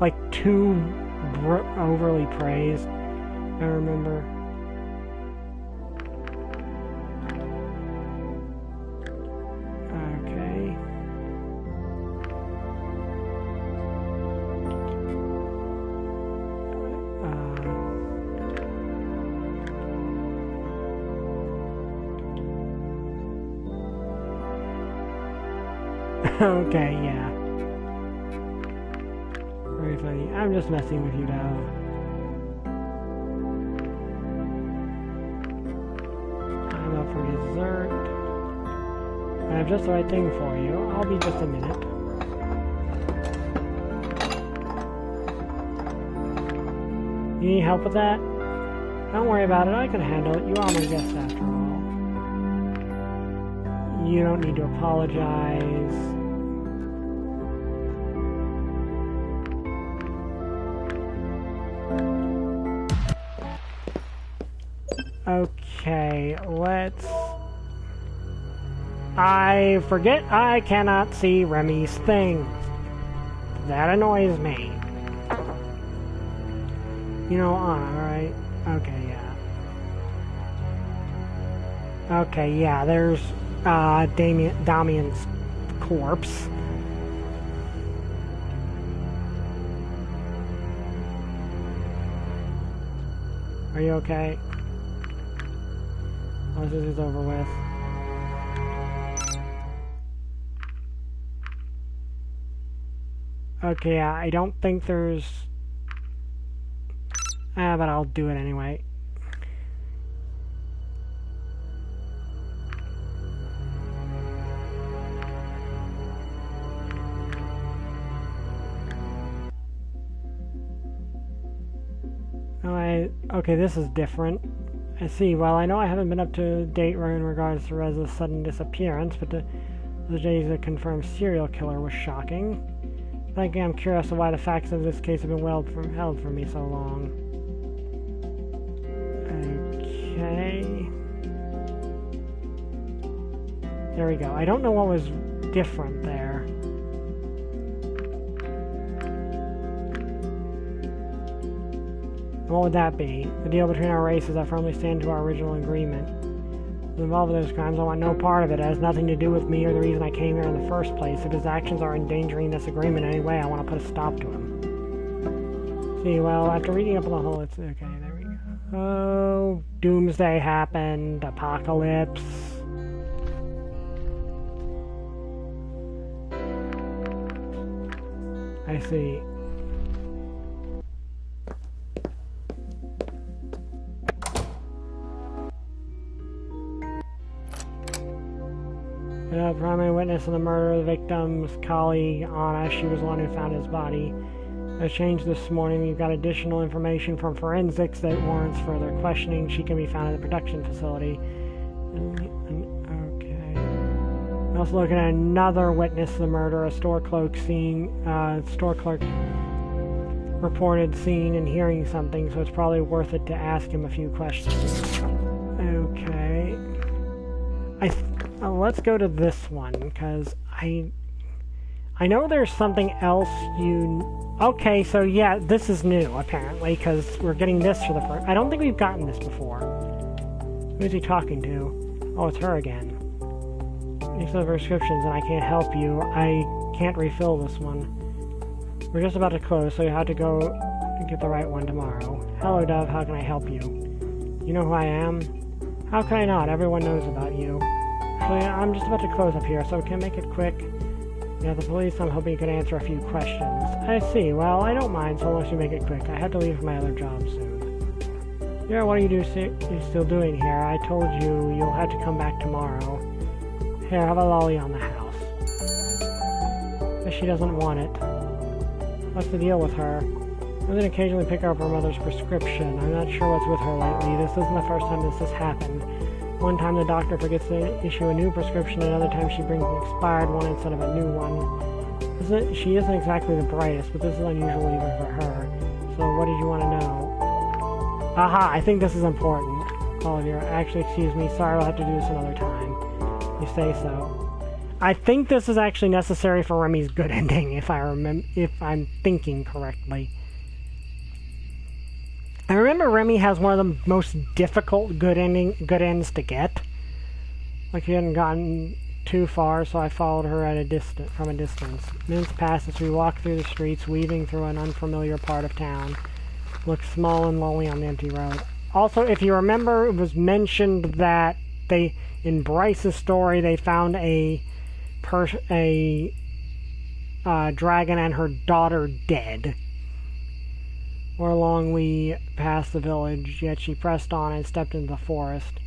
like too overly praised. I remember. Okay. Okay, yeah. Very funny. I'm just messing with you now. I'm up for dessert. I have just the right thing for you. I'll be just a minute. You need help with that? Don't worry about it. I can handle it. You are my guest after all. You don't need to apologize. Okay, let's... I forget I cannot see Remy's thing. That annoys me. You know, right? Okay, yeah. Okay, yeah, there's Damien's corpse. Are you okay? Once this is over with. Okay, yeah, I don't think there's... but I'll do it anyway. Okay, this is different. I see. Well, I know I haven't been up to date in regards to Reza's sudden disappearance, but the days a confirmed serial killer was shocking. Frankly, I'm curious of why the facts of this case have been held from me so long. Okay. There we go. I don't know what was different there. What would that be? The deal between our races that firmly stand to our original agreement. Involved in those crimes, I want no part of it. It has nothing to do with me or the reason I came here in the first place. If his actions are endangering this agreement in any way, I want to put a stop to him. See, well, after reading up on the whole, it's... Okay, there we go. Oh, doomsday happened. Apocalypse. I see. The primary witness of the murder of the victim's colleague, Anna, she was the one who found his body. It changed this morning. We've got additional information from forensics that warrants further questioning. She can be found at the production facility. Okay. I'm also looking at another witness of the murder, a store clerk reported seeing and hearing something, so it's probably worth it to ask him a few questions. Okay. Let's go to this one, because I know there's something else Okay, so yeah, this is new, apparently, because we're getting this for the first... I don't think we've gotten this before. Who is he talking to? Oh, it's her again. These are the prescriptions, and I can't help you. I can't refill this one. We're just about to close, so you have to go and get the right one tomorrow. Hello, Dove. How can I help you? You know who I am? How can I not? Everyone knows about you. Actually, I'm just about to close up here, so can I make it quick? Yeah, the police, I'm hoping you can answer a few questions. I see. Well, I don't mind, so long as you make it quick. I have to leave for my other job soon. Yeah, what are you still doing here? I told you you'll have to come back tomorrow. Here, have a lolly on the house. But she doesn't want it. What's the deal with her? I can occasionally pick up her mother's prescription. I'm not sure what's with her lately. This isn't the first time this has happened. One time the doctor forgets to issue a new prescription, another time she brings an expired one instead of a new one. She isn't exactly the brightest, but this is unusual even for her. So what did you want to know? Aha, I think this is important. Oh dear, actually, excuse me, sorry, I'll have to do this another time. You say so. I think this is actually necessary for Remy's good ending, if I'm thinking correctly. I remember Remy has one of the most difficult good ends to get. Like she hadn't gotten too far, so I followed her from a distance. Minutes passed as we walked through the streets, weaving through an unfamiliar part of town. Looked small and lonely on the empty road. Also, if you remember, it was mentioned that in Bryce's story, they found a dragon and her daughter dead. Or along we passed the village, yet she pressed on and stepped into the forest.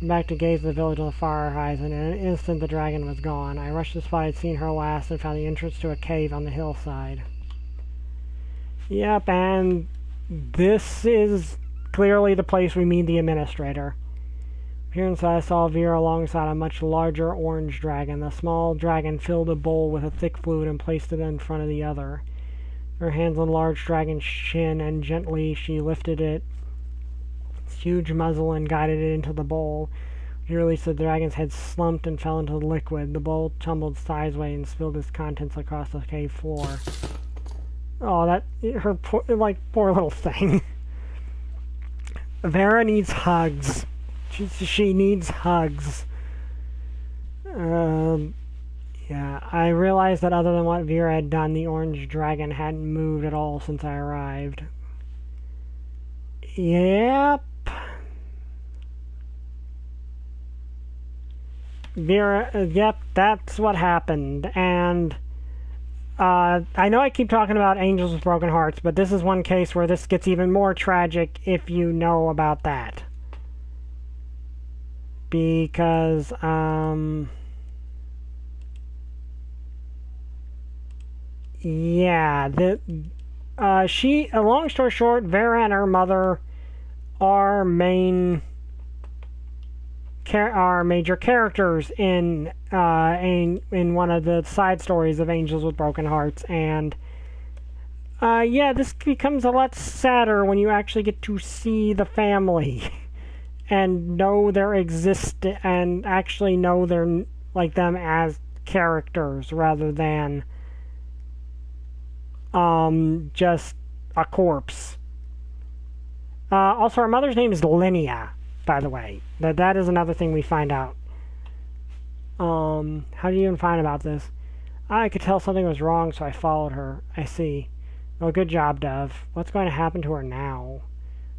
Back to gaze at the village on the far horizon. In an instant the dragon was gone. I rushed to the spot I'd seen her last and found the entrance to a cave on the hillside. Yep, and this is clearly the place we meet the administrator. Here inside I saw Vera alongside a much larger orange dragon. The small dragon filled a bowl with a thick fluid and placed it in front of the other. Her hands on the large dragon's chin, and gently she lifted it its huge muzzle and guided it into the bowl. When he released, the dragon's head slumped and fell into the liquid. The bowl tumbled sideways and spilled its contents across the cave floor. Oh, her poor little thing. Vera needs hugs. She needs hugs. Yeah, I realized that other than what Vera had done, the orange dragon hadn't moved at all since I arrived. Yep. Vera, yep, that's what happened. And I know I keep talking about angels with broken hearts, but this is one case where this gets even more tragic if you know about that. Because, yeah, long story short, Vera and her mother are major characters in one of the side stories of Angels with Broken Hearts, and yeah, this becomes a lot sadder when you actually get to see the family and know their and actually know their them as characters rather than just a corpse. Also, her mother's name is Linnea, by the way. That is another thing we find out. How do you even find about this? I could tell something was wrong, so I followed her. I see. Well, good job, Dove. What's going to happen to her now?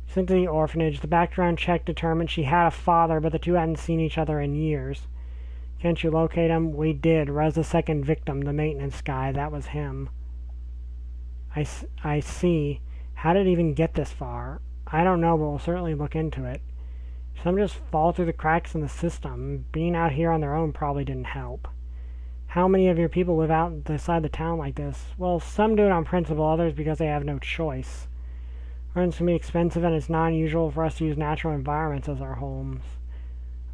Sent to the orphanage. The background check determined she had a father, but the two hadn't seen each other in years. Can't you locate him? We did. Res the second victim, the maintenance guy. That was him. I see. How did it even get this far? I don't know, but we'll certainly look into it. Some just fall through the cracks in the system. Being out here on their own probably didn't help. How many of your people live out inside the town like this? Well, some do it on principle, others because they have no choice. Rent's can be expensive, and it's not unusual for us to use natural environments as our homes.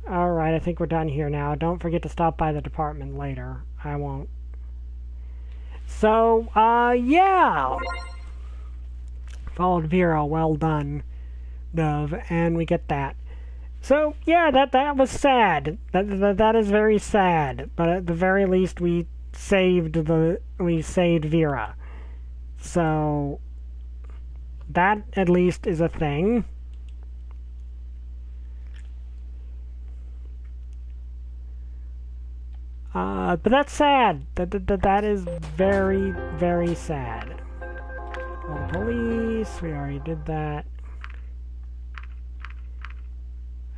Alright, I think we're done here now. Don't forget to stop by the department later. I won't. So, yeah! Followed Vera, well done, Dove, and we get that. So, yeah, that was sad. That is very sad. But at the very least, we saved Vera. So, that at least is a thing. But that's sad. That is very, very sad. Well, police, we already did that.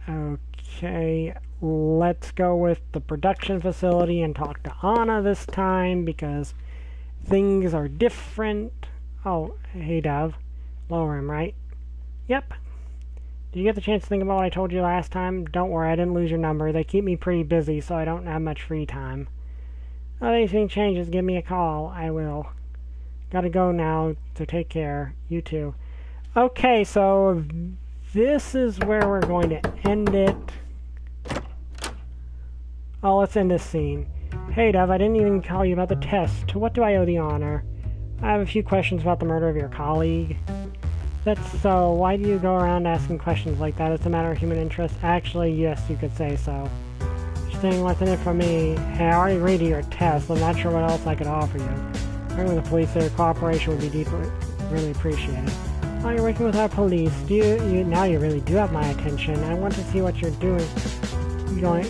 Okay, let's go with the production facility and talk to Anna this time because things are different. Oh, hey Dove. Lower him, right? Yep. Did you get the chance to think about what I told you last time? Don't worry, I didn't lose your number. They keep me pretty busy, so I don't have much free time. If anything changes, give me a call. I will. Gotta go now, so take care. You too. Okay, so this is where we're going to end it. Oh, let's end this scene. Hey, Dove, I didn't even call you about the test. To what do I owe the honor? I have a few questions about the murder of your colleague. That's so. Why do you go around asking questions like that? It's a matter of human interest. Actually, yes, you could say so. You're saying what's in it for me? Hey, I already read your test. I'm not sure what else I could offer you. Working with the police, their cooperation would be really appreciated. Oh, you're working with our police. Now you really do have my attention. I want to see what you're doing.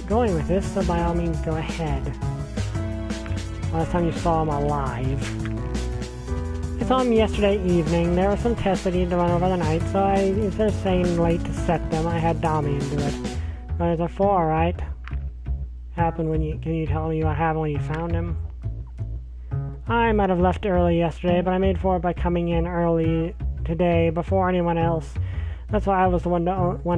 Going with this, so by all means, go ahead. Last time you saw him alive. I saw him yesterday evening. There were some tests that needed to run over the night, so instead of staying late to set them, I had Dami do it. But it's a 4, right? Can you tell me what happened when you found him? I might have left early yesterday, but I made for it by coming in early today before anyone else. That's why I was the one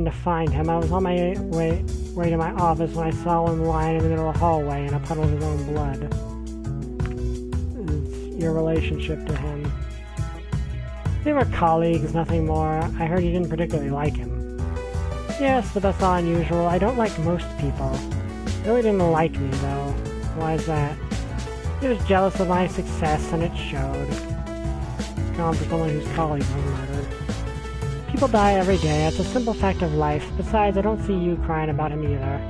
to find him. I was on my way to my office when I saw him lying in the middle of the hallway in a puddle of his own blood. It's your relationship to him. They were colleagues, nothing more. I heard you didn't particularly like him. Yes, but that's not unusual. I don't like most people. He really didn't like me, though. Why is that? He was jealous of my success, and it showed. Gone for someone whose colleague was murdered. People die every day. It's a simple fact of life. Besides, I don't see you crying about him either.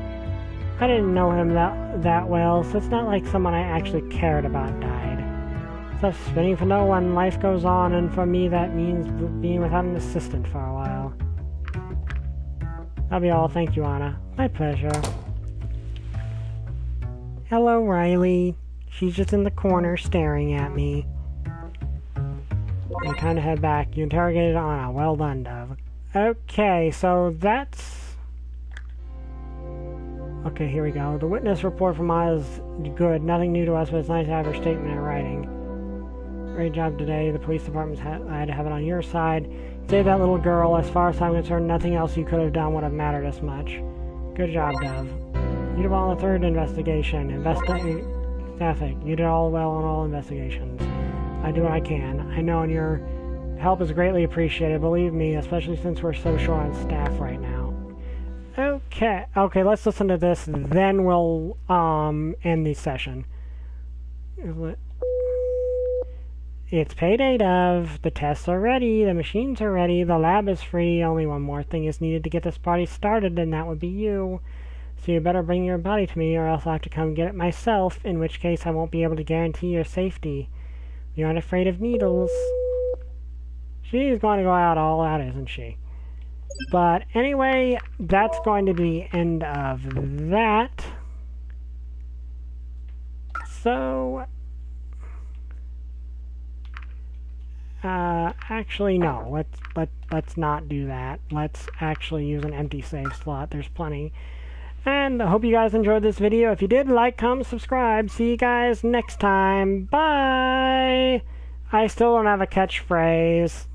I didn't know him that well, so it's not like someone I actually cared about died. Stop spinning for no one. Life goes on, and for me that means being without an assistant for a while. That'll be all. Thank you, Anna. My pleasure. Hello, Riley. She's just in the corner staring at me. You kind of head back. You interrogated Anna. Well done, Dove. Okay, so that's... Okay, here we go. The witness report from Anna is good. Nothing new to us, but it's nice to have her statement in writing. Great job today. The police department had to have it on your side. Save that little girl. As far as I'm concerned, nothing else you could have done would have mattered as much. Good job, Dove. You did well on the third investigation. Ethic. You did all well on all investigations. I do what I can. I know, and your help is greatly appreciated. Believe me, especially since we're so short on staff right now. Okay, let's listen to this, then we'll end the session. It's payday, Dove. The tests are ready, the machines are ready, the lab is free. Only one more thing is needed to get this party started, and that would be you. So you better bring your body to me, or else I'll have to come get it myself, in which case I won't be able to guarantee your safety. You aren't afraid of needles. She's going to go all out, isn't she? But anyway, that's going to be the end of that. So... actually no, let's not do that. Let's actually use an empty save slot. There's plenty. And I hope you guys enjoyed this video. If you did, like, comment, subscribe. See you guys next time. Bye! I still don't have a catchphrase.